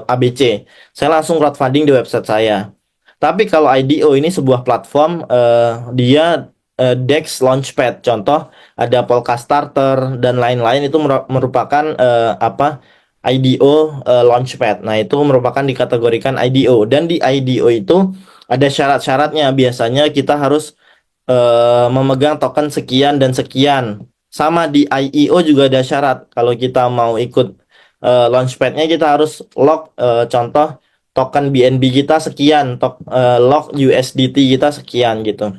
ABC, saya langsung crowdfunding di website saya. Tapi kalau IDO ini sebuah platform, dia Dex Launchpad. Contoh ada Polka Starter dan lain-lain, itu merupakan IDO Launchpad. Nah, itu merupakan dikategorikan IDO, dan di IDO itu ada syarat-syaratnya. Biasanya kita harus memegang token sekian dan sekian. Sama di IEO juga ada syarat. Kalau kita mau ikut Launchpad-nya, kita harus lock contoh token BNB kita sekian, lock USDT kita sekian gitu.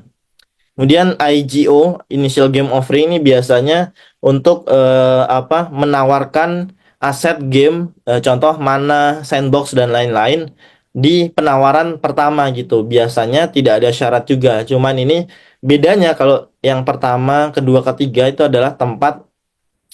Kemudian IGO, Initial Game Offering, ini biasanya untuk menawarkan aset game, contoh mana, sandbox, dan lain-lain di penawaran pertama gitu. Biasanya tidak ada syarat juga. Cuman ini bedanya, kalau yang pertama, kedua, ketiga itu adalah tempat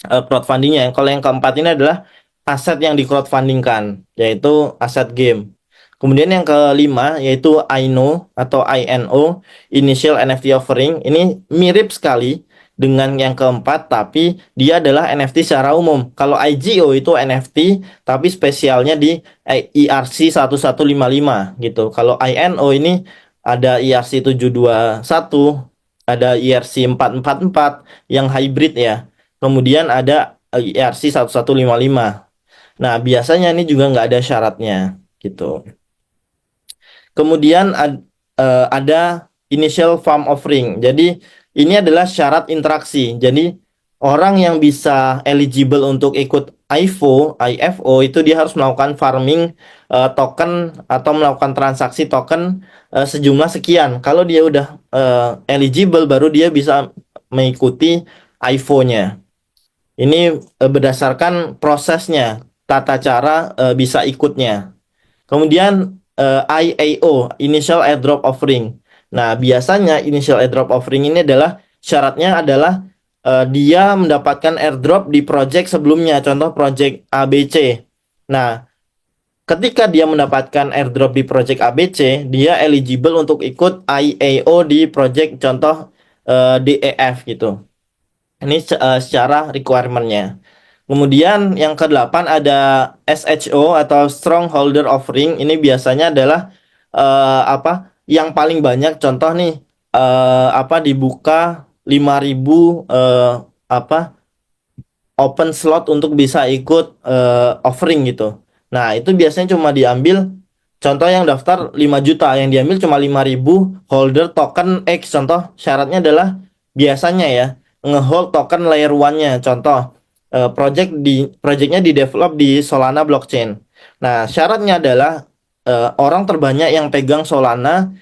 crowdfundingnya. Kalau yang keempat ini adalah aset yang di crowdfundingkan, yaitu aset game. Kemudian yang kelima yaitu INO atau INO, Initial NFT Offering. Ini mirip sekali dengan yang keempat, tapi dia adalah NFT secara umum. Kalau IGO itu NFT, tapi spesialnya di ERC 1155 gitu. Kalau INO ini ada ERC 721, ada ERC 444 yang hybrid ya. Kemudian ada ERC 1155. Nah, biasanya ini juga nggak ada syaratnya gitu. Kemudian ada initial farm offering. Jadi ini adalah syarat interaksi. Jadi orang yang bisa eligible untuk ikut IFO itu dia harus melakukan farming token atau melakukan transaksi token sejumlah sekian. Kalau dia udah eligible, baru dia bisa mengikuti IFO-nya. Ini berdasarkan prosesnya, tata cara bisa ikutnya. Kemudian IAO, Initial Airdrop Offering. Nah, biasanya Initial Airdrop Offering ini adalah syaratnya adalah dia mendapatkan airdrop di project sebelumnya, contoh project ABC. Nah, ketika dia mendapatkan airdrop di project ABC, dia eligible untuk ikut IAO di project contoh DEF gitu. Ini secara requirement-nya. Kemudian yang ke-8 ada SHO atau Strongholder Offering. Ini biasanya adalah yang paling banyak, contoh nih dibuka 5.000 apa open slot untuk bisa ikut offering gitu. Nah, itu biasanya cuma diambil, contoh yang daftar 5 juta, yang diambil cuma 5.000 holder token X. Contoh syaratnya adalah biasanya ya, ngehold token layer 1-nya. Contoh projectnya di develop di Solana blockchain. Nah, syaratnya adalah orang terbanyak yang pegang Solana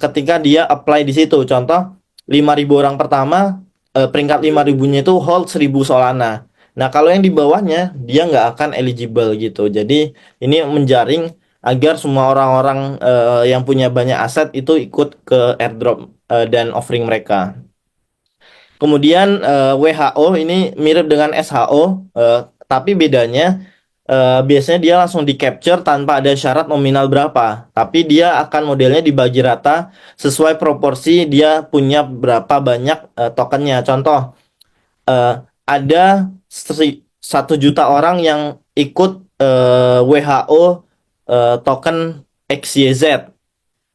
ketika dia apply di situ. Contoh 5.000 orang pertama, peringkat 5.000-nya itu hold 1.000 Solana. Nah, kalau yang di bawahnya dia nggak akan eligible gitu. Jadi ini menjaring agar semua orang-orang yang punya banyak aset itu ikut ke airdrop dan offering mereka. Kemudian WHO ini mirip dengan SHO, tapi bedanya biasanya dia langsung di capture tanpa ada syarat nominal berapa. Tapi dia akan modelnya dibagi rata sesuai proporsi dia punya berapa banyak tokennya. Contoh, ada 1 juta orang yang ikut WHO token XYZ.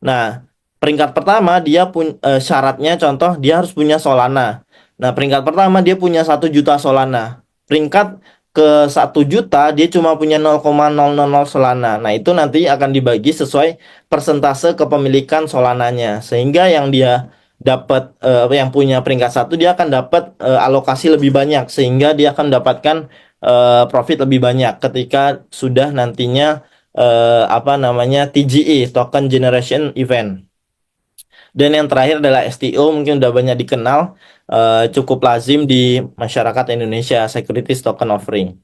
Nah, peringkat pertama dia pun syaratnya, contoh dia harus punya Solana. Nah, peringkat pertama dia punya 1 juta Solana. Peringkat ke 1 juta dia cuma punya 0,000 Solana. Nah, itu nanti akan dibagi sesuai persentase kepemilikan Solananya. Sehingga yang dia dapat yang punya peringkat 1 dia akan dapat alokasi lebih banyak, sehingga dia akan mendapatkan profit lebih banyak ketika sudah nantinya apa namanya TGE, Token Generation Event. Dan yang terakhir adalah STO, mungkin udah banyak dikenal, cukup lazim di masyarakat Indonesia, Securities Token Offering.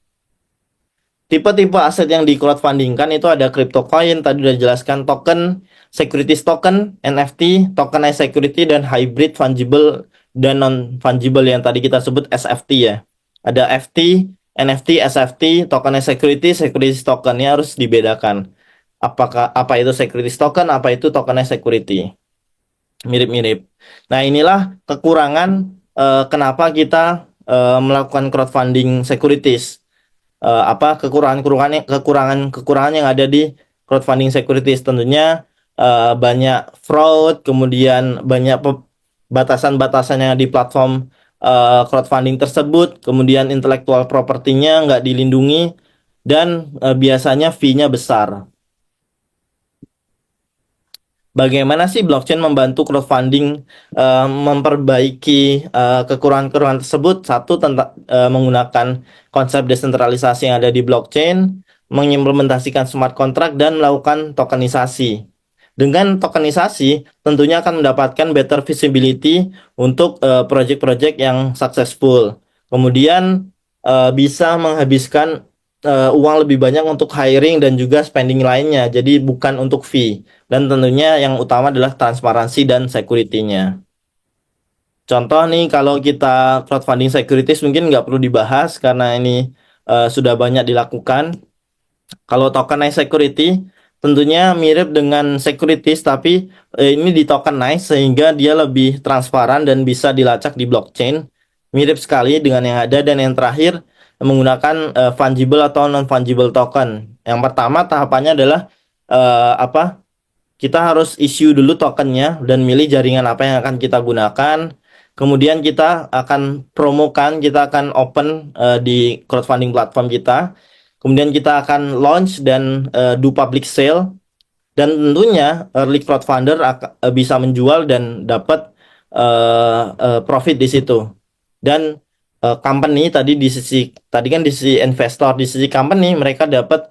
Tipe-tipe aset yang di crowdfundingkan itu ada crypto coin, tadi udah jelaskan, token, securities token, NFT, tokenized security, dan hybrid fungible dan non-fungible yang tadi kita sebut SFT ya. Ada FT, NFT, SFT, tokenized security, securities token, ini harus dibedakan. Apa itu securities token, apa itu tokenized security. Mirip-mirip. Nah, inilah kekurangan kenapa kita melakukan crowdfunding securities. Apa kekurangan yang ada di crowdfunding securities, tentunya banyak fraud, kemudian banyak batasan-batasan yang ada di platform crowdfunding tersebut, kemudian intellectual property-nya nggak dilindungi, dan biasanya fee-nya besar. Bagaimana sih blockchain membantu crowdfunding memperbaiki kekurangan-kekurangan tersebut? Satu, menggunakan konsep desentralisasi yang ada di blockchain, mengimplementasikan smart contract, dan melakukan tokenisasi. Dengan tokenisasi, tentunya akan mendapatkan better visibility untuk project-project yang successful. Kemudian bisa menghabiskan uang lebih banyak untuk hiring dan juga spending lainnya. Jadi bukan untuk fee. Dan tentunya yang utama adalah transparansi dan security-nya. Contoh nih, kalau kita crowdfunding securities mungkin nggak perlu dibahas karena ini sudah banyak dilakukan. Kalau tokenized security tentunya mirip dengan securities, tapi ini di tokenize sehingga dia lebih transparan dan bisa dilacak di blockchain. Mirip sekali dengan yang ada. Dan yang terakhir, menggunakan fungible atau non fungible token. Yang pertama tahapannya adalah apa? Kita harus issue dulu tokennya dan milih jaringan apa yang akan kita gunakan. Kemudian kita akan promokan, kita akan open di crowdfunding platform kita. Kemudian kita akan launch dan do public sale. Dan tentunya early crowdfunder bisa menjual dan dapat profit di situ. Dan company tadi kan di sisi investor, di sisi company mereka dapat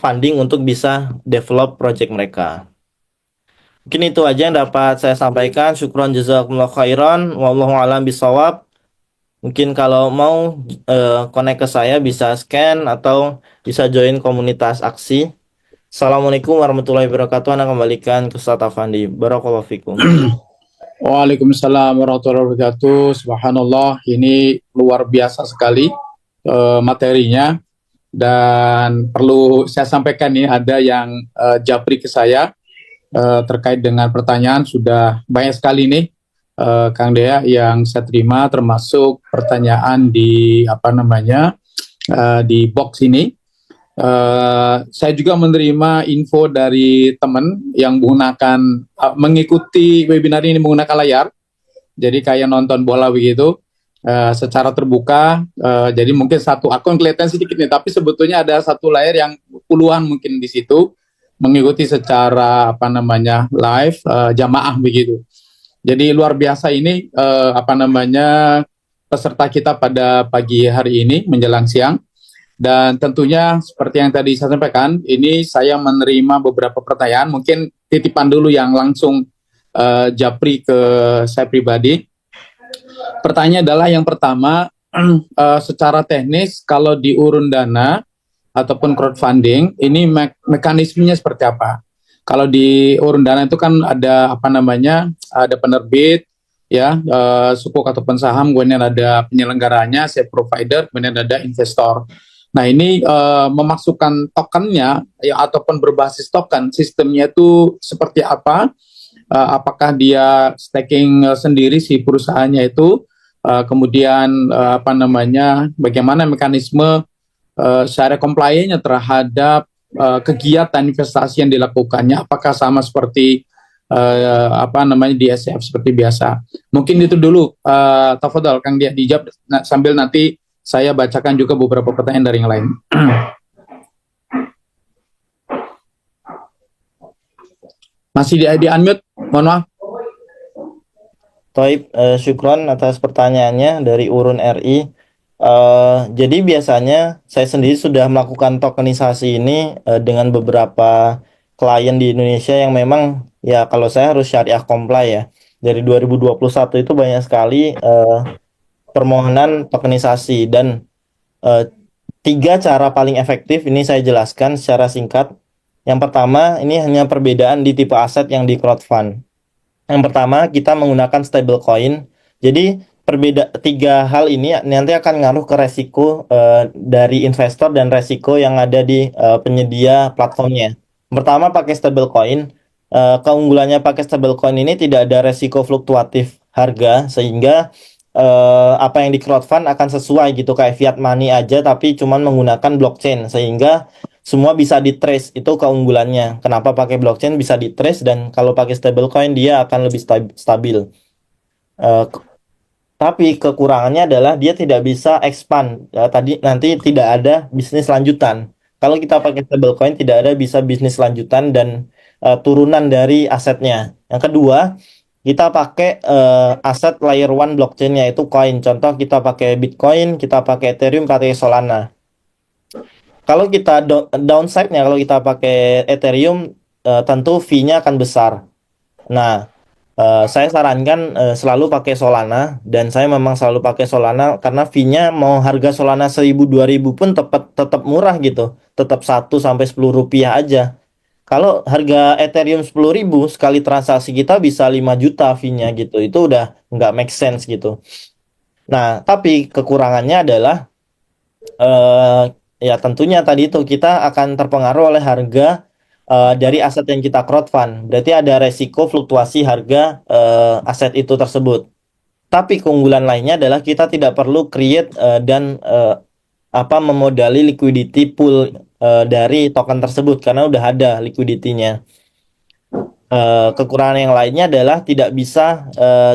funding untuk bisa develop project mereka. Mungkin itu aja yang dapat saya sampaikan. Syukron jazakumullah khairan. Wallahu a'lam bishawab. Mungkin kalau mau connect ke saya bisa scan atau bisa join komunitas aksi. Assalamualaikum warahmatullahi wabarakatuh. Anda kembalikan ke Ustaz Afandi. Barakallahu fikum. Waalaikumsalam warahmatullahi wabarakatuh. Subhanallah, ini luar biasa sekali materinya, dan perlu saya sampaikan nih, ada yang japri ke saya terkait dengan pertanyaan. Sudah banyak sekali nih Kang Dea yang saya terima, termasuk pertanyaan di di box ini. Saya juga menerima info dari teman yang mengikuti webinar ini menggunakan layar, jadi kayak nonton bola begitu secara terbuka. Jadi mungkin satu akun kelihatan sedikit nih, tapi sebetulnya ada satu layar yang puluhan mungkin di situ mengikuti secara apa namanya live jamaah begitu. Jadi luar biasa ini apa namanya peserta kita pada pagi hari ini menjelang siang. Dan tentunya seperti yang tadi saya sampaikan, ini saya menerima beberapa pertanyaan, mungkin titipan dulu yang langsung japri ke saya pribadi. Pertanyaan adalah yang pertama, secara teknis kalau di urun dana ataupun crowdfunding, ini mekanismenya seperti apa? Kalau di urun dana itu kan ada apa namanya, ada penerbit, ya, sukuk ataupun saham, kemudian ada penyelenggaranya, share provider, kemudian ada investor. Nah ini memasukkan tokennya ya, ataupun berbasis token, sistemnya itu seperti apa? Apakah dia staking sendiri si perusahaannya itu? Kemudian apa namanya? Bagaimana mekanisme syariah compliance terhadap kegiatan investasi yang dilakukannya? Apakah sama seperti apa namanya di SF seperti biasa? Mungkin itu dulu, Tafadhol Kang Dia dijawab sambil nanti saya bacakan juga beberapa pertanyaan dari yang lain. Masih di unmute, mohon maaf. Toib, syukron atas pertanyaannya dari Urun RI. Jadi biasanya saya sendiri sudah melakukan tokenisasi ini dengan beberapa klien di Indonesia yang memang ya kalau saya harus syariah comply ya. Dari 2021 itu banyak sekali permohonan tokenisasi dan eh, tiga cara paling efektif ini saya jelaskan secara singkat. Yang pertama, ini hanya perbedaan di tipe aset yang di crowdfund. Yang pertama, kita menggunakan stablecoin. Jadi, tiga hal ini nanti akan ngaruh ke resiko dari investor dan resiko yang ada di penyedia platformnya. Pertama, pakai stablecoin. Keunggulannya pakai stablecoin ini tidak ada resiko fluktuatif harga, sehingga apa yang di crowdfund akan sesuai gitu kayak fiat money aja, tapi cuman menggunakan blockchain, sehingga semua bisa di-trace. Itu keunggulannya. Kenapa pakai blockchain bisa di-trace, dan kalau pakai stablecoin dia akan lebih stabil. Eh, tapi kekurangannya adalah dia tidak bisa expand. Ya, tadi nanti tidak ada bisnis lanjutan. Kalau kita pakai stablecoin tidak ada bisa bisnis lanjutan dan turunan dari asetnya. Yang kedua, kita pakai aset layer one blockchain yaitu koin. Contoh kita pakai Bitcoin, kita pakai Ethereum, pakai Solana. Kalau kita downside-nya, kalau kita pakai Ethereum, tentu fee-nya akan besar. Nah, saya sarankan selalu pakai Solana, dan saya memang selalu pakai Solana karena fee-nya mau harga Solana 1.000 2.000 pun tetap murah gitu, tetap 1 sampai 10 rupiah aja. Kalau harga Ethereum 10.000 sekali transaksi kita bisa 5 juta fee-nya gitu, itu udah nggak make sense gitu. Nah, tapi kekurangannya adalah ya tentunya tadi itu kita akan terpengaruh oleh harga dari aset yang kita crowdfund. Berarti ada resiko fluktuasi harga aset itu tersebut. Tapi keunggulan lainnya adalah kita tidak perlu create dan memodali liquidity pool dari token tersebut karena udah ada liquidity-nya. Kekurangan yang lainnya adalah tidak bisa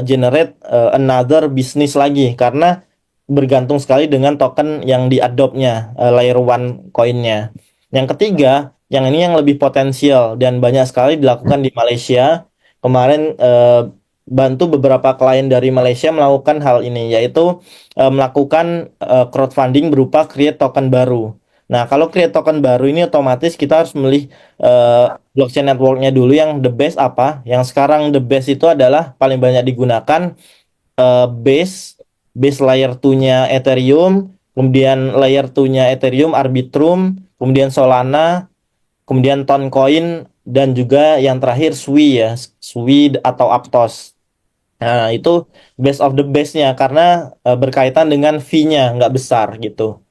generate another business lagi karena bergantung sekali dengan token yang diadoptnya layer one coinnya. Yang ketiga, yang ini yang lebih potensial dan banyak sekali dilakukan di Malaysia. Kemarin bantu beberapa klien dari Malaysia melakukan hal ini, yaitu melakukan crowdfunding berupa create token baru. Nah, kalau create token baru ini otomatis kita harus memilih blockchain networknya dulu yang the best apa. Yang sekarang the best itu adalah paling banyak digunakan base layer 2-nya Ethereum, kemudian layer 2-nya Ethereum, Arbitrum, kemudian Solana, kemudian Toncoin, dan juga yang terakhir Sui ya, Sui atau Aptos. Nah, itu best of the best-nya karena berkaitan dengan fee-nya nggak besar gitu.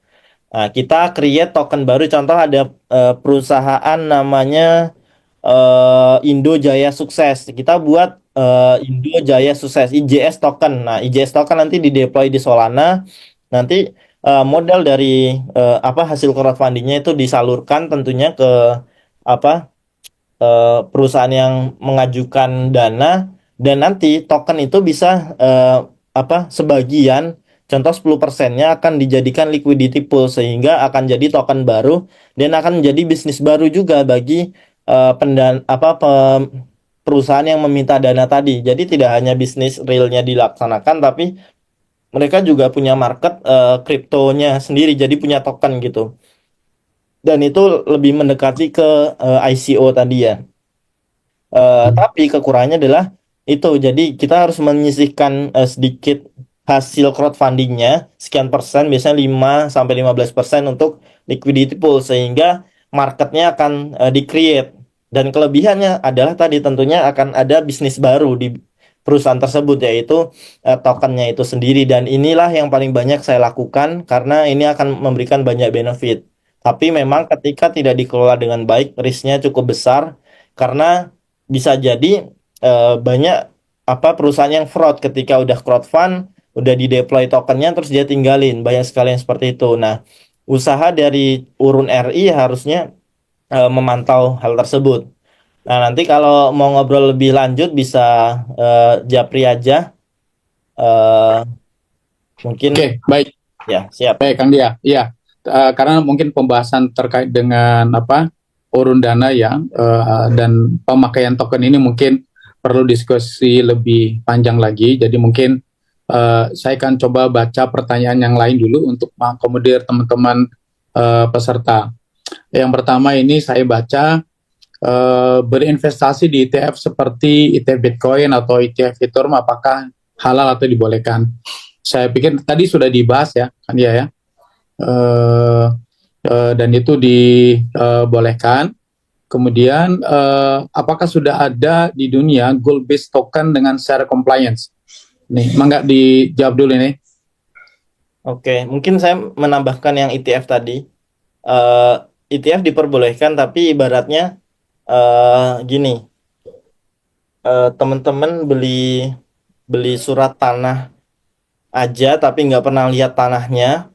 Nah, kita create token baru, contoh ada perusahaan namanya Indo Jaya Sukses. Kita buat Indo Jaya Sukses IJS token. Nah, IJS token nanti di-deploy di Solana. Nanti modal dari hasil crowdfundingnya itu disalurkan tentunya ke apa perusahaan yang mengajukan dana, dan nanti token itu bisa sebagian, contoh 10%-nya akan dijadikan liquidity pool sehingga akan jadi token baru dan akan menjadi bisnis baru juga bagi perusahaan yang meminta dana tadi. Jadi tidak hanya bisnis realnya dilaksanakan, tapi mereka juga punya market kriptonya sendiri, jadi punya token gitu. Dan itu lebih mendekati ke ICO tadi ya. Tapi kekurangannya adalah itu. Jadi kita harus menyisihkan sedikit hasil crowdfundingnya, sekian persen, biasanya 5 sampai 15% untuk liquidity pool sehingga marketnya akan di-create. Dan kelebihannya adalah tadi tentunya akan ada bisnis baru di perusahaan tersebut yaitu tokennya itu sendiri dan inilah yang paling banyak saya lakukan karena ini akan memberikan banyak benefit. Tapi memang ketika tidak dikelola dengan baik, risknya cukup besar karena bisa jadi banyak perusahaan yang fraud ketika udah crowdfund, udah di deploy tokennya terus dia tinggalin, banyak sekali yang seperti itu. Nah, usaha dari Urun RI harusnya memantau hal tersebut. Nah, nanti kalau mau ngobrol lebih lanjut bisa Japri aja, eh, mungkin Oke, baik. ya siap. Baik, Kang Dia. Iya, karena mungkin pembahasan terkait dengan urun dana ya, dan pemakaian token ini mungkin perlu diskusi lebih panjang lagi. Jadi mungkin saya akan coba baca pertanyaan yang lain dulu untuk mengakomodir teman-teman peserta. Yang pertama ini saya baca, berinvestasi di ETF seperti ETF Bitcoin atau ETF Ethereum apakah halal atau dibolehkan? Saya pikir tadi sudah dibahas ya, kan ya. Dan itu dibolehkan. Kemudian, apakah sudah ada di dunia gold based token dengan share compliance? Nih, mangga dijawab dulu nih. Oke, mungkin saya menambahkan yang ETF tadi. ETF diperbolehkan, tapi ibaratnya gini, teman-teman beli beli surat tanah aja, tapi nggak pernah lihat tanahnya,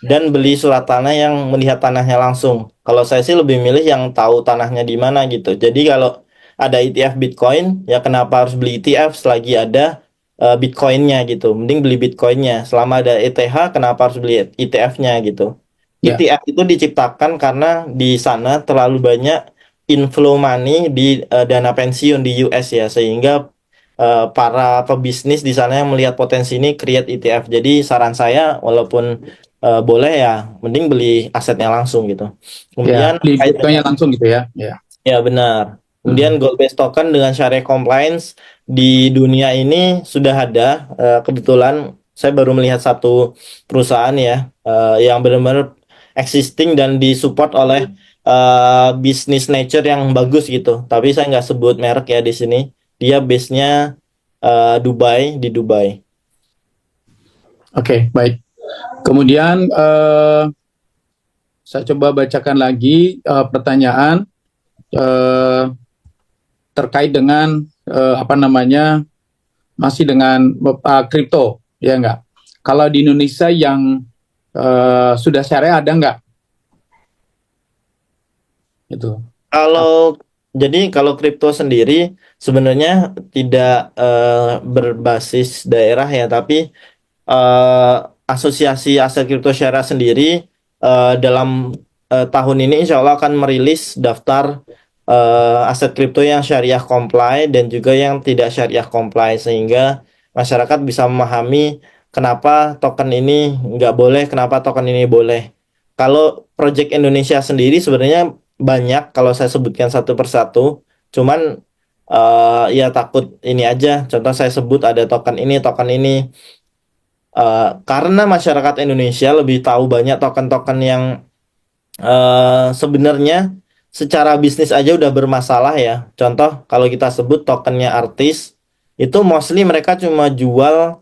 dan beli surat tanah yang melihat tanahnya langsung. Kalau saya sih lebih milih yang tahu tanahnya di mana gitu. Jadi kalau ada ETF Bitcoin, ya kenapa harus beli ETF selagi ada Bitcoinnya gitu. Mending beli Bitcoinnya. Selama ada ETH, kenapa harus beli ETF-nya gitu. Ya, ETF itu diciptakan karena di sana terlalu banyak inflow money di dana pensiun di US ya, sehingga para pebisnis di sana yang melihat potensi ini create ETF. Jadi saran saya, walaupun boleh ya, mending beli asetnya langsung gitu. ya, Kemudian di terkait Bitcoin-nya dengan langsung gitu ya. Ya. ya benar. Kemudian Hmm. gold based token dengan syariah compliance di dunia ini sudah ada. Kebetulan saya baru melihat satu perusahaan ya yang benar-benar existing dan disupport oleh business nature yang bagus gitu. Tapi saya nggak sebut merek ya di sini. Dia base-nya Dubai, di Dubai. Oke, baik. Kemudian, saya coba bacakan lagi pertanyaan eh, terkait dengan masih dengan kripto, ya enggak? Kalau di Indonesia yang sudah syariah ada enggak? Itu. Kalau kalau kripto sendiri sebenarnya tidak berbasis daerah ya, tapi eh, asosiasi aset kripto syariah sendiri dalam tahun ini insya Allah akan merilis daftar aset kripto yang syariah comply dan juga yang tidak syariah comply sehingga masyarakat bisa memahami kenapa token ini nggak boleh, kenapa token ini boleh. Kalau Project Indonesia sendiri sebenarnya banyak kalau saya sebutkan satu persatu, cuman ya takut ini aja. Contoh saya sebut ada token ini, token ini. Karena masyarakat Indonesia lebih tahu banyak token-token yang sebenarnya secara bisnis aja udah bermasalah ya. Contoh kalau kita sebut tokennya artis, itu mostly mereka cuma jual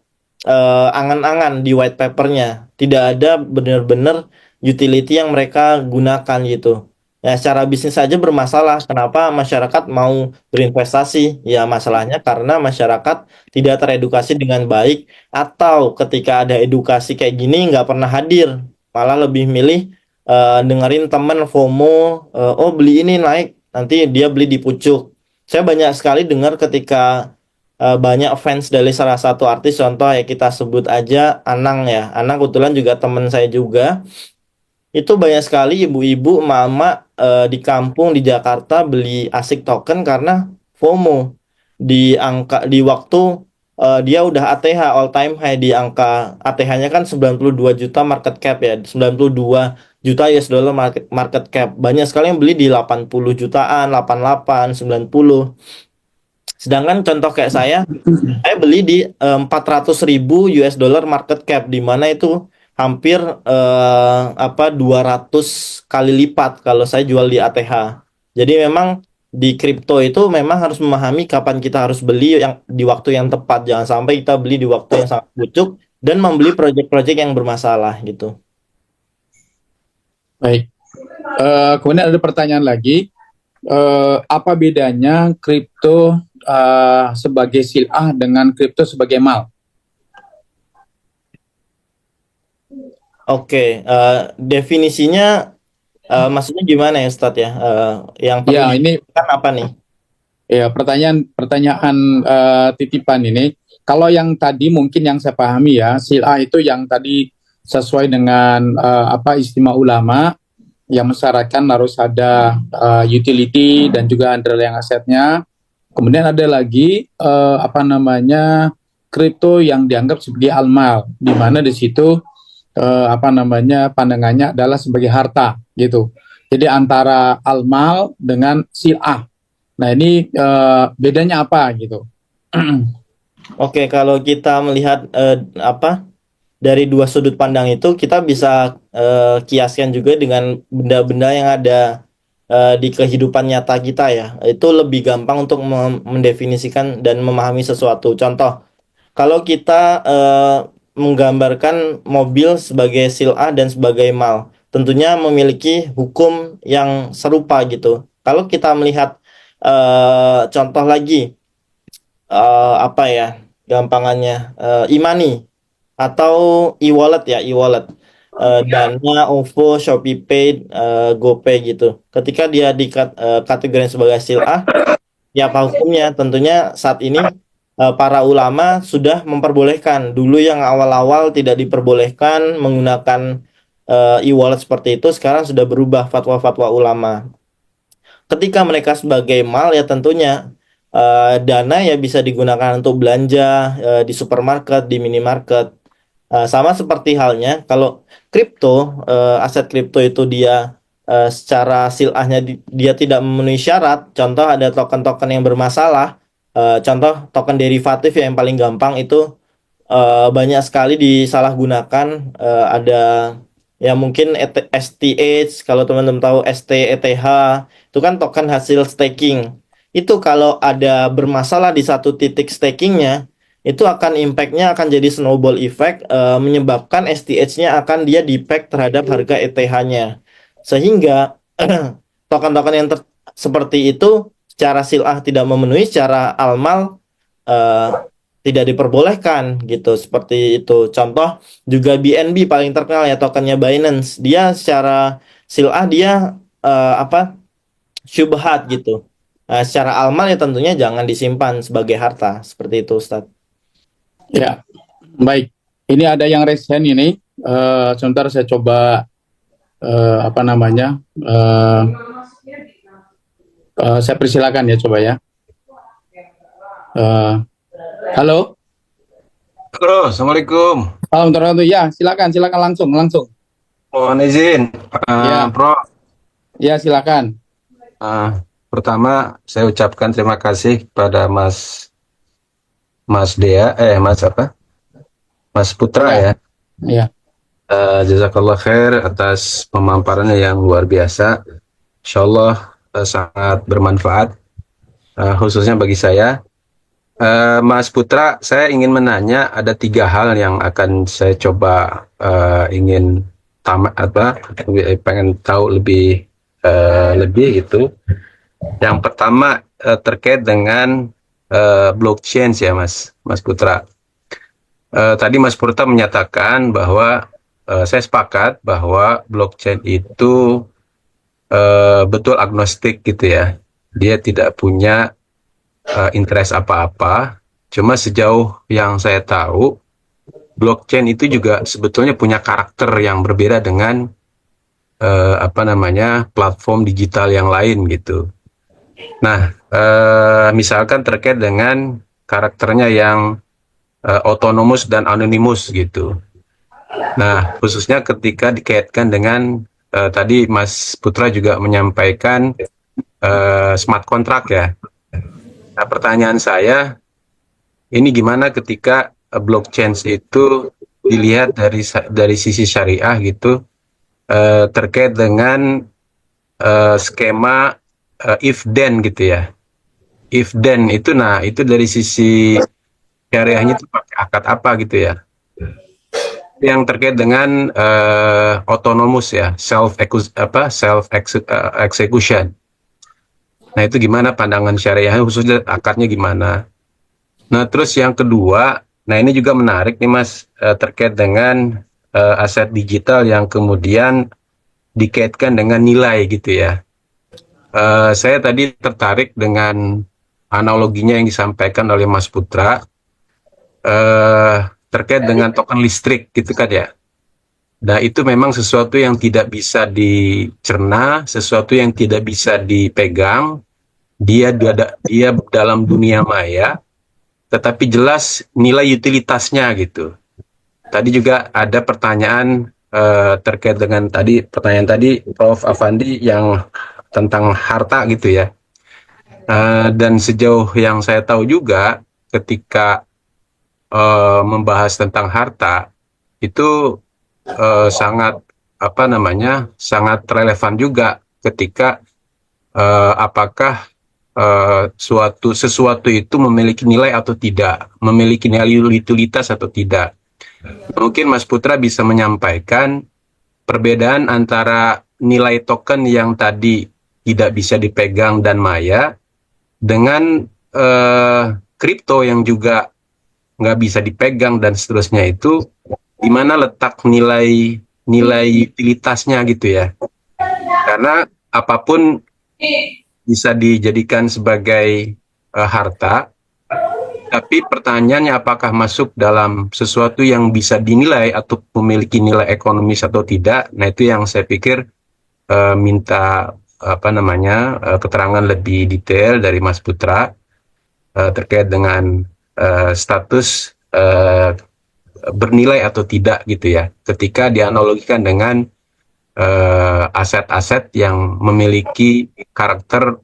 angan-angan di white papernya. Tidak ada benar-benar utility yang mereka gunakan gitu. Ya, secara bisnis saja bermasalah. Kenapa masyarakat mau berinvestasi? Ya, masalahnya karena masyarakat tidak teredukasi dengan baik, atau ketika ada edukasi kayak gini nggak pernah hadir, malah lebih milih dengerin temen FOMO, oh beli ini naik, nanti dia beli di pucuk. Saya banyak sekali dengar ketika banyak fans dari salah satu artis, contoh ya kita sebut aja Anang ya. Anang kebetulan juga teman saya juga. Itu banyak sekali ibu-ibu, mama di kampung di Jakarta beli ASIC token karena FOMO di waktu dia udah ATH all time high di angka ATH-nya kan 92 juta market cap ya, 92 juta US dollar market cap. Banyak sekali yang beli di 80 jutaan, 88, 90. Sedangkan contoh kayak saya beli di 400 ribu US dollar market cap, di mana itu hampir 200 kali lipat kalau saya jual di ATH. Jadi memang di kripto itu memang harus memahami kapan kita harus beli yang di waktu yang tepat. Jangan sampai kita beli di waktu yang sangat pucuk dan membeli proyek-proyek yang bermasalah gitu. Baik. Kemudian ada pertanyaan lagi, apa bedanya kripto sebagai sil'ah dengan kripto sebagai mal? Oke, definisinya maksudnya gimana ya Ustadz ya? Yang perlu Ya, ini dijelaskan apa nih? ya pertanyaan titipan ini. Kalau yang tadi mungkin yang saya pahami ya, sil'ah itu yang tadi sesuai dengan istimewa ulama yang mensyaratkan harus ada utility dan juga underlying asetnya. Kemudian ada lagi kripto yang dianggap sebagai almal, di mana di situ pandangannya adalah sebagai harta gitu. Jadi antara almal dengan sil'ah. Nah ini bedanya apa gitu? Oke, kalau kita melihat dari dua sudut pandang itu, kita bisa kiaskan juga dengan benda-benda yang ada di kehidupan nyata kita ya. Itu lebih gampang untuk mendefinisikan dan memahami sesuatu. Contoh, kalau kita menggambarkan mobil sebagai sil'ah dan sebagai mal, tentunya memiliki hukum yang serupa gitu. Kalau kita melihat contoh lagi, apa ya gampangannya, e-money atau e-wallet ya, e-wallet. Dana, OVO, ShopeePay, GoPay gitu. Ketika dia dikategorikan sebagai sil'ah, ya apa hukumnya? Tentunya saat ini para ulama sudah memperbolehkan. Dulu yang awal-awal tidak diperbolehkan menggunakan e-wallet seperti itu, sekarang sudah berubah fatwa-fatwa ulama. Ketika mereka sebagai mal ya tentunya dana ya bisa digunakan untuk belanja di supermarket, di minimarket. Sama seperti halnya kalau kripto, aset kripto itu dia secara silahnya dia tidak memenuhi syarat. Contoh ada token-token yang bermasalah. Contoh token derivatif yang paling gampang itu banyak sekali disalahgunakan. Ada ya mungkin STH, kalau teman-teman tahu STETH, itu kan token hasil staking. Itu kalau ada bermasalah di satu titik stakingnya, itu akan impact-nya akan jadi snowball effect, menyebabkan STH-nya akan dia di-peg terhadap harga ETH-nya. Sehingga token-token yang seperti itu secara sil'ah tidak memenuhi, secara almal tidak diperbolehkan gitu, seperti itu. Contoh juga BNB paling terkenal ya, tokennya Binance. Dia secara sil'ah dia syubhat gitu. Secara almal ya tentunya jangan disimpan sebagai harta, seperti itu Ustadz. Ya, baik. Ini ada yang resen ini. Sebentar saya coba saya persilakan ya, coba ya. Halo. Halo, Assalamualaikum. Salam terhormat. Ya, silakan langsung. Mohon izin, Ya. Prof. Ya, silakan. Pertama, saya ucapkan terima kasih kepada Mas Putra ya. Ya. Jazakallah khair atas pemaparannya yang luar biasa. Insyaallah sangat bermanfaat, khususnya bagi saya. Mas Putra, saya ingin menanya, ada 3 hal yang akan saya coba pengen tahu lebih gitu. Yang pertama terkait dengan blockchain ya Mas Putra. Tadi Mas Putra menyatakan bahwa saya sepakat bahwa blockchain itu betul agnostik gitu ya. Dia tidak punya interest apa-apa, Cuma sejauh yang saya tahu, blockchain itu juga sebetulnya punya karakter yang berbeda dengan apa namanya platform digital yang lain gitu. Nah, misalkan terkait dengan karakternya yang autonomous dan anonymous gitu. Nah, khususnya ketika dikaitkan dengan tadi Mas Putra juga menyampaikan smart contract ya. Nah, pertanyaan saya, ini gimana ketika blockchain itu dilihat dari sisi syariah gitu, terkait dengan skema if then gitu ya. If then itu, nah itu dari sisi syariahnya itu pakai akad apa gitu ya. Yang terkait dengan autonomous ya, self execution. Nah, itu gimana pandangan syariahnya, khususnya akadnya gimana. Nah, terus yang kedua, nah ini juga menarik nih Mas, terkait dengan aset digital yang kemudian dikaitkan dengan nilai gitu ya. Saya tadi tertarik dengan analoginya yang disampaikan oleh Mas Putra, terkait dengan token listrik gitu kan ya. Nah, itu memang sesuatu yang tidak bisa dicerna, sesuatu yang tidak bisa dipegang. Dia dalam dunia maya, tetapi jelas nilai utilitasnya gitu. Tadi juga ada pertanyaan terkait dengan pertanyaan tadi Prof. Afandi yang tentang harta gitu ya. Dan sejauh yang saya tahu juga, ketika membahas tentang harta itu sangat apa namanya sangat relevan juga ketika apakah sesuatu itu memiliki nilai atau tidak, memiliki nilai utilitas atau tidak. Mungkin Mas Putra bisa menyampaikan perbedaan antara nilai token yang tadi tidak bisa dipegang dan maya dengan kripto yang juga nggak bisa dipegang dan seterusnya, itu di mana letak nilai utilitasnya gitu ya. Karena apapun bisa dijadikan sebagai harta, tapi pertanyaannya apakah masuk dalam sesuatu yang bisa dinilai atau memiliki nilai ekonomis atau tidak. Nah, itu yang saya pikir minta apa namanya keterangan lebih detail dari Mas Putra terkait dengan status bernilai atau tidak gitu ya, ketika dianalogikan dengan aset-aset yang memiliki karakter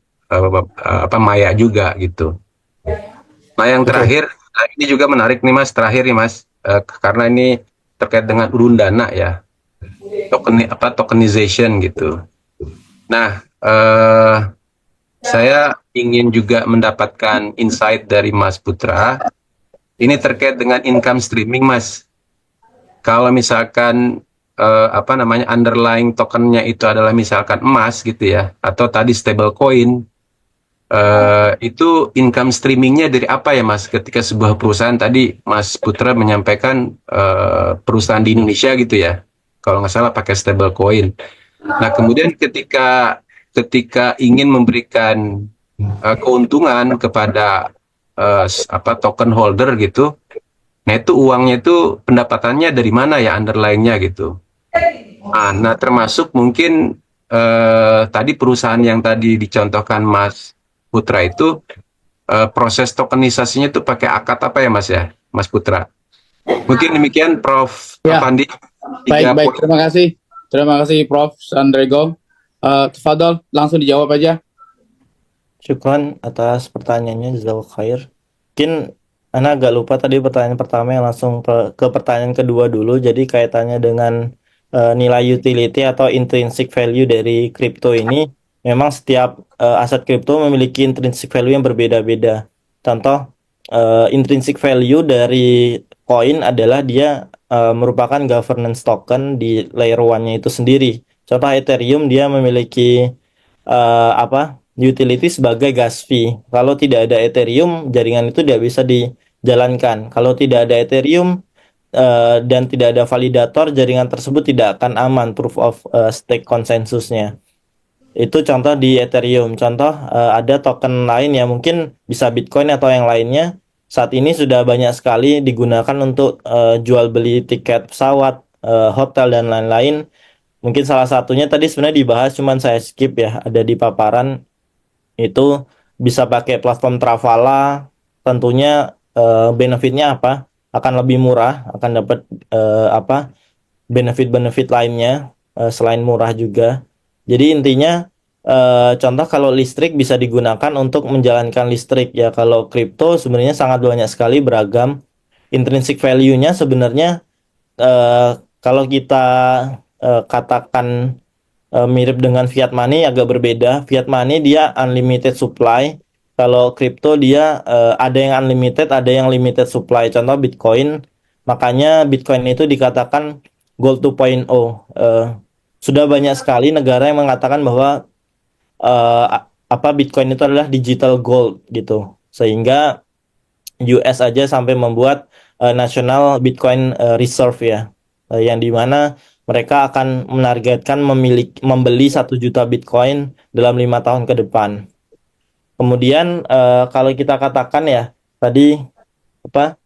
maya juga gitu. Nah, yang terakhir, nah ini juga menarik nih Mas, terakhir nih Mas, karena ini terkait dengan urun dana ya, tokenization gitu. Nah, saya ingin juga mendapatkan insight dari Mas Putra. Ini terkait dengan income streaming Mas. Kalau misalkan underlying tokennya itu adalah misalkan emas gitu ya, atau tadi stable coin, itu income streamingnya dari apa ya Mas? Ketika sebuah perusahaan, tadi Mas Putra menyampaikan perusahaan di Indonesia gitu ya, kalau nggak salah pakai stable coin. Nah, kemudian ketika ingin memberikan keuntungan kepada token holder gitu, nah itu uangnya itu pendapatannya dari mana ya, underlying-nya gitu. Nah, termasuk mungkin tadi perusahaan yang tadi dicontohkan Mas Putra itu proses tokenisasinya itu pakai akad apa ya Mas ya, Mas Putra? Mungkin demikian Prof. Ya, Afandi. baik, terima kasih Prof. Sandrego. Tafadhol, langsung dijawab aja. Syukran atas pertanyaannya, jazakallahu khair. Mungkin Ana agak lupa tadi pertanyaan pertama, yang langsung ke pertanyaan kedua dulu. Jadi kaitannya dengan nilai utility atau intrinsic value dari kripto ini, memang setiap aset kripto memiliki intrinsic value yang berbeda-beda. Contoh, intrinsic value dari koin adalah dia merupakan governance token di layer 1-nya itu sendiri. Contoh Ethereum, dia memiliki utility sebagai gas fee. Kalau tidak ada Ethereum, jaringan itu tidak bisa dijalankan. Kalau tidak ada Ethereum dan tidak ada validator, jaringan tersebut tidak akan aman, proof of stake konsensusnya. Itu contoh di Ethereum. Contoh ada token lain yang mungkin bisa Bitcoin atau yang lainnya, saat ini sudah banyak sekali digunakan untuk jual beli tiket pesawat, hotel dan lain-lain. Mungkin salah satunya tadi sebenarnya dibahas, cuman saya skip ya, ada di paparan itu bisa pakai platform Travala. Tentunya benefitnya apa? Akan lebih murah, akan dapat apa? Benefit-benefit lainnya selain murah juga. Jadi intinya contoh kalau listrik bisa digunakan untuk menjalankan listrik ya. Kalau kripto sebenarnya sangat banyak sekali beragam. Intrinsic value-nya sebenarnya eh, kalau kita katakan mirip dengan fiat money agak berbeda. Fiat money dia unlimited supply. Kalau kripto dia ada yang unlimited, ada yang limited supply. Contoh Bitcoin. Makanya Bitcoin itu dikatakan Gold 2.0. Sudah banyak sekali negara yang mengatakan bahwa apa Bitcoin itu adalah digital gold gitu. Sehingga US aja sampai membuat National Bitcoin Reserve ya, yang dimana mereka akan menargetkan membeli 1 juta Bitcoin dalam 5 tahun ke depan. Kemudian kalau kita katakan ya tadi apa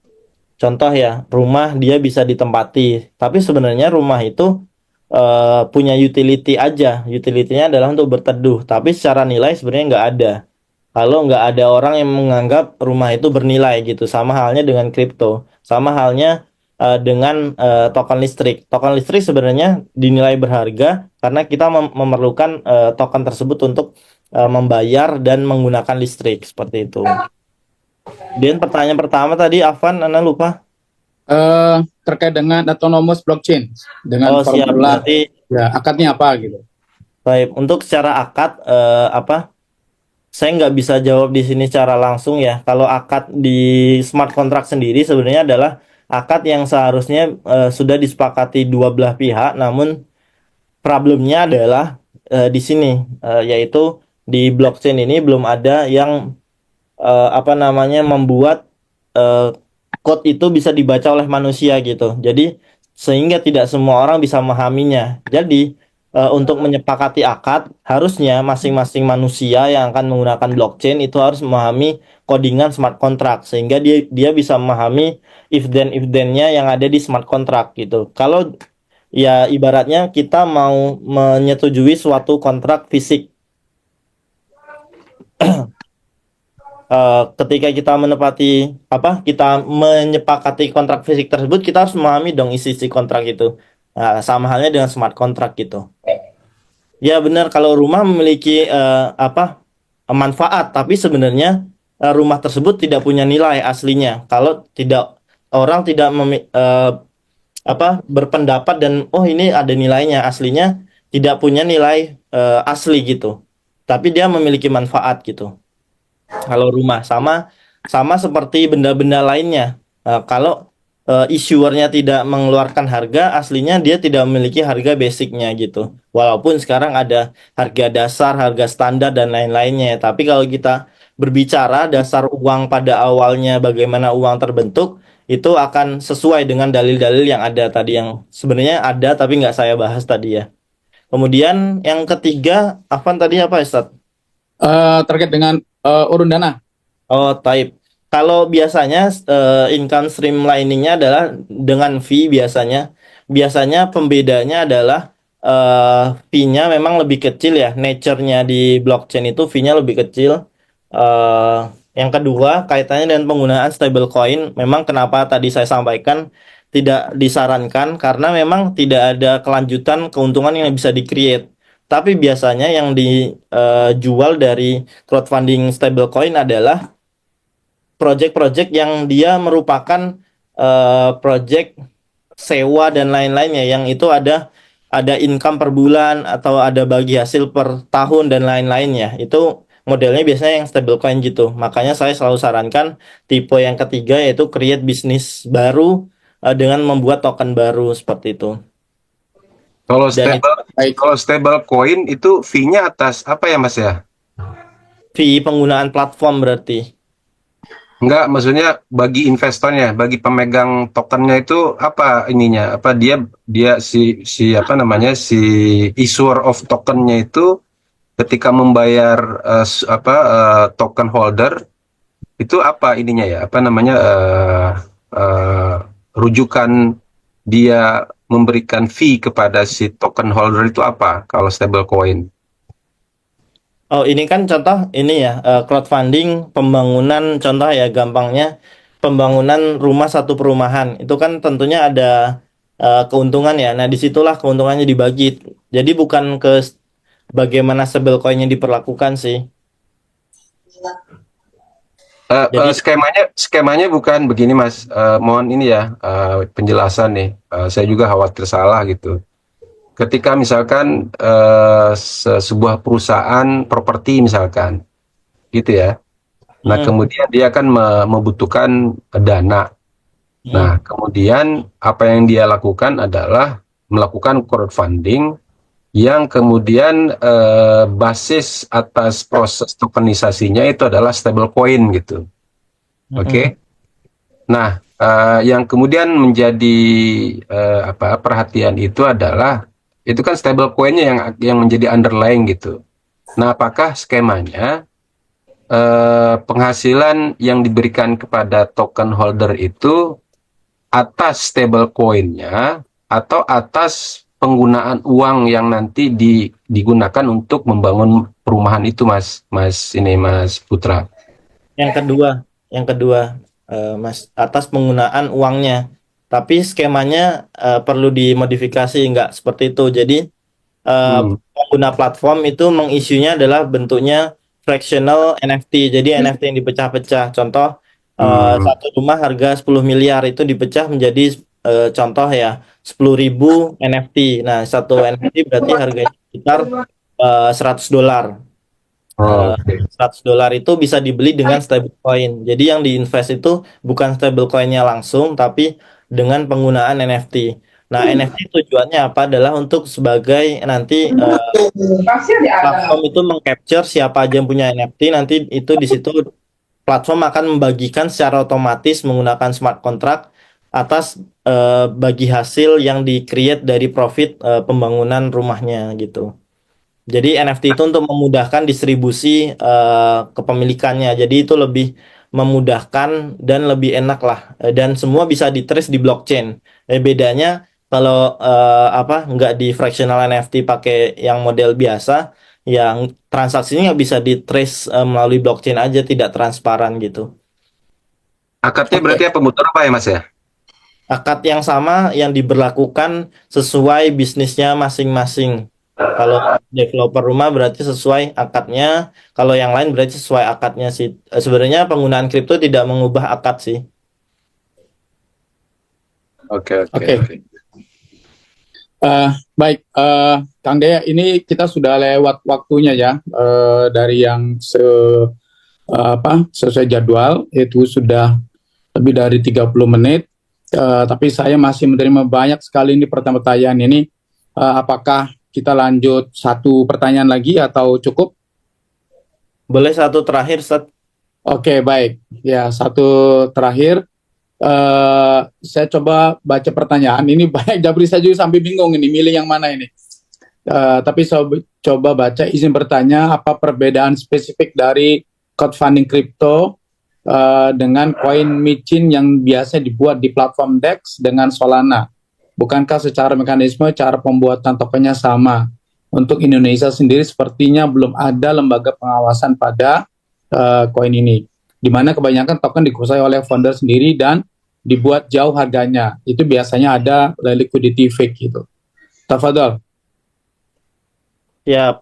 contoh ya rumah dia bisa ditempati, tapi sebenarnya rumah itu punya utility aja. Utility-nya adalah untuk berteduh, tapi secara nilai sebenarnya nggak ada. Kalau nggak ada orang yang menganggap rumah itu bernilai gitu, sama halnya dengan kripto, sama halnya dengan token listrik. Token listrik sebenarnya dinilai berharga karena kita memerlukan token tersebut untuk membayar dan menggunakan listrik seperti itu. Dan pertanyaan pertama tadi, Afan, Anda lupa. Terkait dengan autonomous blockchain dengan Oh siap, formula berarti ya akadnya apa gitu. baik. Untuk secara akad apa? Saya nggak bisa jawab di sini secara langsung ya. Kalau akad di smart contract sendiri sebenarnya adalah akad yang seharusnya sudah disepakati dua belah pihak. Namun problemnya adalah di sini yaitu di blockchain ini belum ada yang apa namanya membuat eh, code itu bisa dibaca oleh manusia gitu. Jadi sehingga tidak semua orang bisa memahaminya. Jadi untuk menyepakati akad harusnya masing-masing manusia yang akan menggunakan blockchain itu harus memahami codingan smart contract sehingga dia bisa memahami if then-nya yang ada di smart contract gitu. Kalau ya ibaratnya kita mau menyetujui suatu kontrak fisik. Ketika kita menepati apa kita menyepakati kontrak fisik tersebut kita harus memahami dong isi-isi kontrak itu. Nah, sama halnya dengan smart contract gitu. Ya benar kalau rumah memiliki apa manfaat tapi sebenarnya rumah tersebut tidak punya nilai aslinya kalau tidak orang tidak apa berpendapat dan oh ini ada nilainya aslinya tidak punya nilai asli gitu. Tapi dia memiliki manfaat gitu. Kalau rumah sama sama seperti benda-benda lainnya. Kalau issuernya tidak mengeluarkan harga, aslinya dia tidak memiliki harga basicnya gitu. Walaupun sekarang ada harga dasar, harga standar dan lain-lainnya. Tapi kalau kita berbicara dasar uang pada awalnya, bagaimana uang terbentuk, itu akan sesuai dengan dalil-dalil yang ada tadi yang sebenarnya ada tapi nggak saya bahas tadi ya. Kemudian yang ketiga, Afan tadi apa Ustaz? Terkait dengan urun dana. Oh, type. Kalau biasanya income stream lainnya adalah dengan fee biasanya. Biasanya pembedanya adalah fee-nya memang lebih kecil ya. Nature-nya di blockchain itu fee-nya lebih kecil. Eh yang kedua, kaitannya dengan penggunaan stablecoin. Memang kenapa tadi saya sampaikan tidak disarankan karena memang tidak ada kelanjutan keuntungan yang bisa di-create. Tapi biasanya yang dijual dari crowdfunding stablecoin adalah project-project yang dia merupakan project sewa dan lain-lainnya yang itu ada income per bulan atau ada bagi hasil per tahun dan lain-lainnya. Itu modelnya biasanya yang stablecoin gitu. Makanya saya selalu sarankan tipe yang ketiga yaitu create bisnis baru dengan membuat token baru seperti itu. Kalau Dan itu stable coin itu fee-nya atas apa ya Mas ya? fee penggunaan platform berarti. Enggak, maksudnya bagi investornya, bagi pemegang tokennya itu apa ininya? Apa dia dia si apa namanya si issuer of tokennya itu ketika membayar token holder itu apa ininya ya? Apa namanya eh, rujukan dia memberikan fee kepada si token holder itu apa kalau stablecoin? Oh, ini kan contoh ini ya, crowdfunding pembangunan, contoh ya gampangnya pembangunan rumah satu perumahan. Itu kan tentunya ada keuntungan ya. Nah, disitulah keuntungannya dibagi. Jadi bukan ke bagaimana stablecoin-nya diperlakukan sih. Jadi Skemanya bukan begini Mas. Mohon ini ya penjelasan nih. Saya juga khawatir salah gitu. Ketika misalkan sebuah perusahaan properti misalkan, gitu ya. Nah mm, kemudian dia akan membutuhkan dana. mm, Nah kemudian apa yang dia lakukan adalah melakukan crowdfunding yang kemudian basis atas proses tokenisasinya itu adalah stablecoin gitu. mm, Oke. Nah, yang kemudian menjadi perhatian itu adalah itu kan stablecoin-nya yang menjadi underlying gitu. Nah, apakah skemanya penghasilan yang diberikan kepada token holder itu atas stablecoin-nya atau atas penggunaan uang yang nanti digunakan untuk membangun perumahan itu, Mas Putra? Yang kedua, yang kedua, Mas, atas penggunaan uangnya. Tapi skemanya perlu dimodifikasi, nggak seperti itu. Jadi Hmm. pengguna platform itu mengisunya adalah bentuknya fractional NFT. Jadi NFT yang dipecah-pecah. Contoh Hmm. satu rumah harga 10 miliar itu dipecah menjadi contoh ya 10.000 NFT. Nah, satu NFT berarti harganya sekitar $100. Oh, Eh, oke. $100 itu bisa dibeli dengan stablecoin. Jadi yang diinvest itu bukan stablecoinnya langsung, tapi dengan penggunaan NFT. Nah, NFT tujuannya apa adalah untuk sebagai nanti platform itu mengcapture siapa aja yang punya NFT, nanti itu di situ platform akan membagikan secara otomatis menggunakan smart contract atas bagi hasil yang di-create dari profit pembangunan rumahnya gitu. Jadi NFT itu untuk memudahkan distribusi kepemilikannya. Jadi itu lebih memudahkan dan lebih enak lah. Dan semua bisa di-trace di blockchain. Bedanya kalau nggak di fractional NFT pakai yang model biasa, yang transaksinya nggak bisa di-trace melalui blockchain aja, tidak transparan gitu. Akadnya Oke. berarti apa muter apa ya Mas ya? Akad yang sama yang diberlakukan sesuai bisnisnya masing-masing. Kalau developer rumah berarti sesuai akadnya, kalau yang lain berarti sesuai akadnya sih. Sebenarnya penggunaan kripto tidak mengubah akad sih. Oke, oke, Oke. oke. Baik, Kang Dea, ini kita sudah lewat waktunya ya, dari yang sesuai jadwal, itu sudah lebih dari 30 menit. Tapi saya masih menerima banyak sekali ini pertanyaan ini. Apakah kita lanjut satu pertanyaan lagi atau cukup? Boleh satu terakhir, Seth? Oke, baik. Ya, satu terakhir. Saya coba baca pertanyaan ini banyak, Jabri saya juga sampai bingung ini milih yang mana ini. Tapi saya coba baca, izin bertanya apa perbedaan spesifik dari crowdfunding kripto dengan koin micin yang biasa dibuat di platform DEX dengan Solana. Bukankah secara mekanisme cara pembuatan tokennya sama? Untuk Indonesia sendiri sepertinya belum ada lembaga pengawasan pada koin ini, di mana kebanyakan token dikuasai oleh founder sendiri dan dibuat jauh harganya. Itu biasanya ada liquidity fake gitu. Tafadhol. Ya,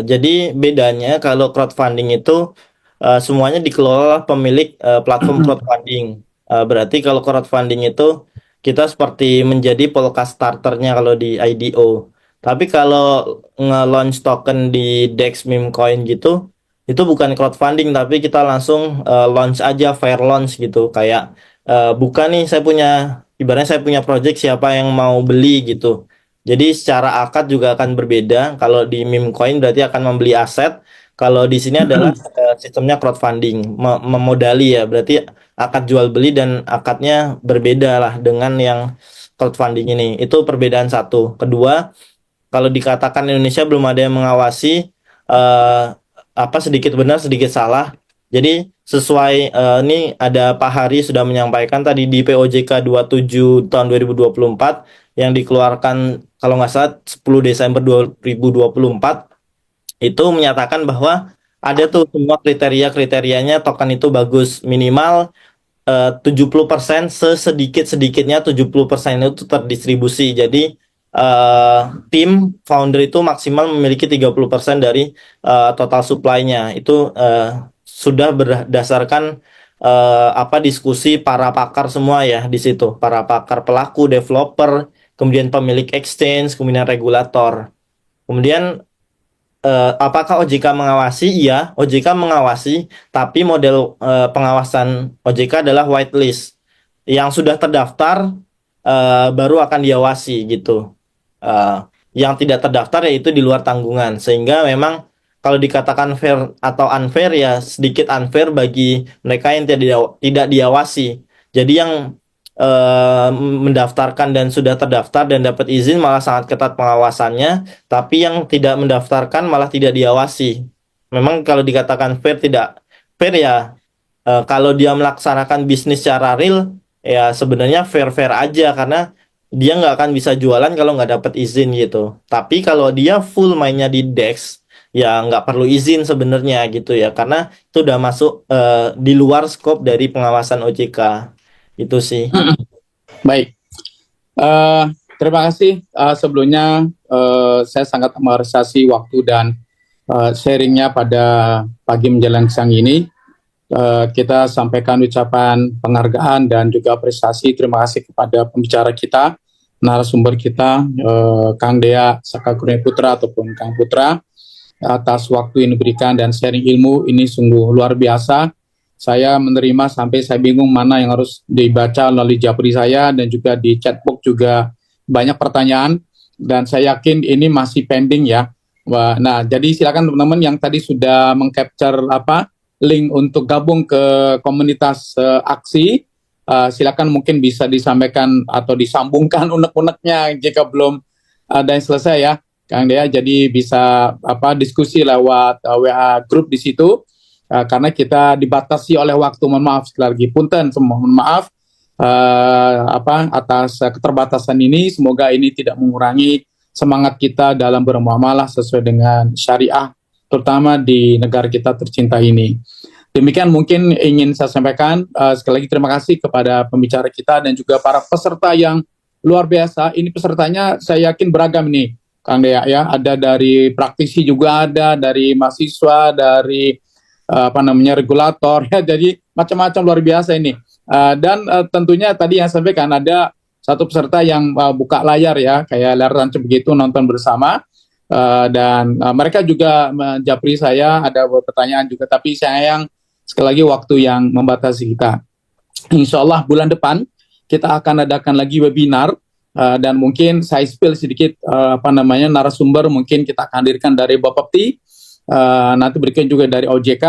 jadi bedanya kalau crowdfunding itu semuanya dikelola pemilik platform crowdfunding. Berarti kalau crowdfunding itu kita seperti menjadi polka starternya kalau di IDO. Tapi kalau nge-launch token di DEX meme coin gitu, itu bukan crowdfunding tapi kita langsung launch aja, fair launch gitu. Kayak bukan nih saya punya, ibaratnya saya punya project siapa yang mau beli gitu. Jadi secara akad juga akan berbeda. Kalau di meme coin berarti akan membeli aset. Kalau di sini adalah sistemnya crowdfunding, memodali ya. Berarti akad jual beli dan akadnya berbeda lah dengan yang crowdfunding ini. Itu perbedaan satu. Kedua, kalau dikatakan Indonesia belum ada yang mengawasi, apa sedikit benar sedikit salah. Jadi sesuai ini ada Pak Hari sudah menyampaikan tadi di POJK 27 tahun 2024 yang dikeluarkan kalau nggak salah 10 Desember 2024 itu menyatakan bahwa ada tuh semua kriteria-kriterianya token itu bagus minimal 70% sesedikit-sedikitnya 70% itu terdistribusi. Jadi tim founder itu maksimal memiliki 30% dari total supply-nya. Itu sudah berdasarkan apa diskusi para pakar semua ya di situ. Para pakar pelaku, developer, kemudian pemilik exchange, kemudian regulator. Kemudian apakah OJK mengawasi? Iya, OJK mengawasi, tapi model pengawasan OJK adalah whitelist. Yang sudah terdaftar baru akan diawasi gitu. Yang tidak terdaftar yaitu di luar tanggungan. Sehingga memang kalau dikatakan fair atau unfair ya sedikit unfair bagi mereka yang tidak diawasi. Jadi yang mendaftarkan dan sudah terdaftar dan dapat izin malah sangat ketat pengawasannya, tapi yang tidak mendaftarkan malah tidak diawasi. Memang kalau dikatakan fair tidak fair ya, kalau dia melaksanakan bisnis secara real ya sebenarnya fair-fair aja karena dia nggak akan bisa jualan kalau nggak dapat izin gitu. Tapi kalau dia full mainnya di DEX ya nggak perlu izin sebenarnya gitu ya karena itu udah masuk di luar skop dari pengawasan OJK. Itu sih. Baik. Eh, Terima kasih. Sebelumnya saya sangat mengapresiasi waktu dan sharingnya pada pagi menjelang siang ini. Kita sampaikan ucapan penghargaan dan juga apresiasi. Terima kasih kepada pembicara kita, narasumber kita, Kang Dea Saka Kurnia Putra ataupun Kang Putra, atas waktu yang diberikan dan sharing ilmu ini sungguh luar biasa. Saya menerima sampai saya bingung mana yang harus dibaca melalui Japri saya dan juga di chatbox juga banyak pertanyaan dan saya yakin ini masih pending ya. Nah, jadi silakan teman-teman yang tadi sudah mengcapture link untuk gabung ke komunitas aksi, silakan mungkin bisa disampaikan atau disambungkan unek-uneknya jika belum ada yang selesai ya, Kang Dea. Jadi bisa diskusi lewat WA grup di situ. Karena kita dibatasi oleh waktu, mohon maaf sekali lagi, punten, mohon maaf atas keterbatasan ini. Semoga ini tidak mengurangi semangat kita dalam bermuamalah sesuai dengan syariah, terutama di negara kita tercinta ini. Demikian mungkin ingin saya sampaikan. Sekali lagi terima kasih kepada pembicara kita dan juga para peserta yang luar biasa. Ini pesertanya saya yakin beragam nih, Kang Dea ya. Ada dari praktisi juga ada, dari mahasiswa, dari regulator ya, jadi macam-macam luar biasa ini. Dan tentunya tadi yang saya sampaikan ada satu peserta yang buka layar ya, kayak layar tancap begitu, nonton bersama. Dan mereka juga menjapri saya, ada pertanyaan juga, tapi sayang sekali lagi waktu yang membatasi kita. Insya Allah bulan depan kita akan adakan lagi webinar dan mungkin saya spill sedikit narasumber mungkin kita akan hadirkan dari Bapepti. Nanti berikutnya juga dari OJK,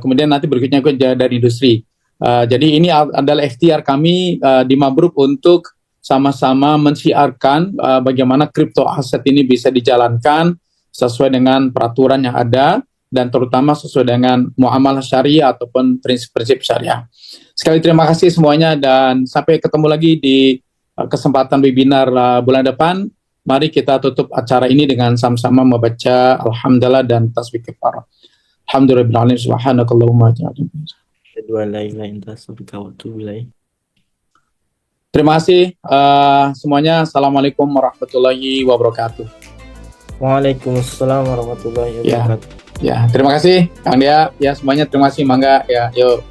kemudian nanti berikutnya juga dari industri. Jadi ini adalah ikhtiar kami di Mabruk untuk sama-sama mensiarkan bagaimana kripto aset ini bisa dijalankan sesuai dengan peraturan yang ada dan terutama sesuai dengan muamalah syariah ataupun prinsip-prinsip syariah. Sekali terima kasih semuanya dan sampai ketemu lagi di kesempatan webinar bulan depan. Mari kita tutup acara ini dengan sama-sama membaca Alhamdulillah dan tasbih kafarah. Alhamdulillah, subhanakallahumma wa terima kasih semuanya. Assalamualaikum warahmatullahi wabarakatuh. Waalaikumsalam warahmatullahi wabarakatuh. Ya, terima kasih Kang Dea. Ya semuanya terima kasih. Mangga ya, yuk.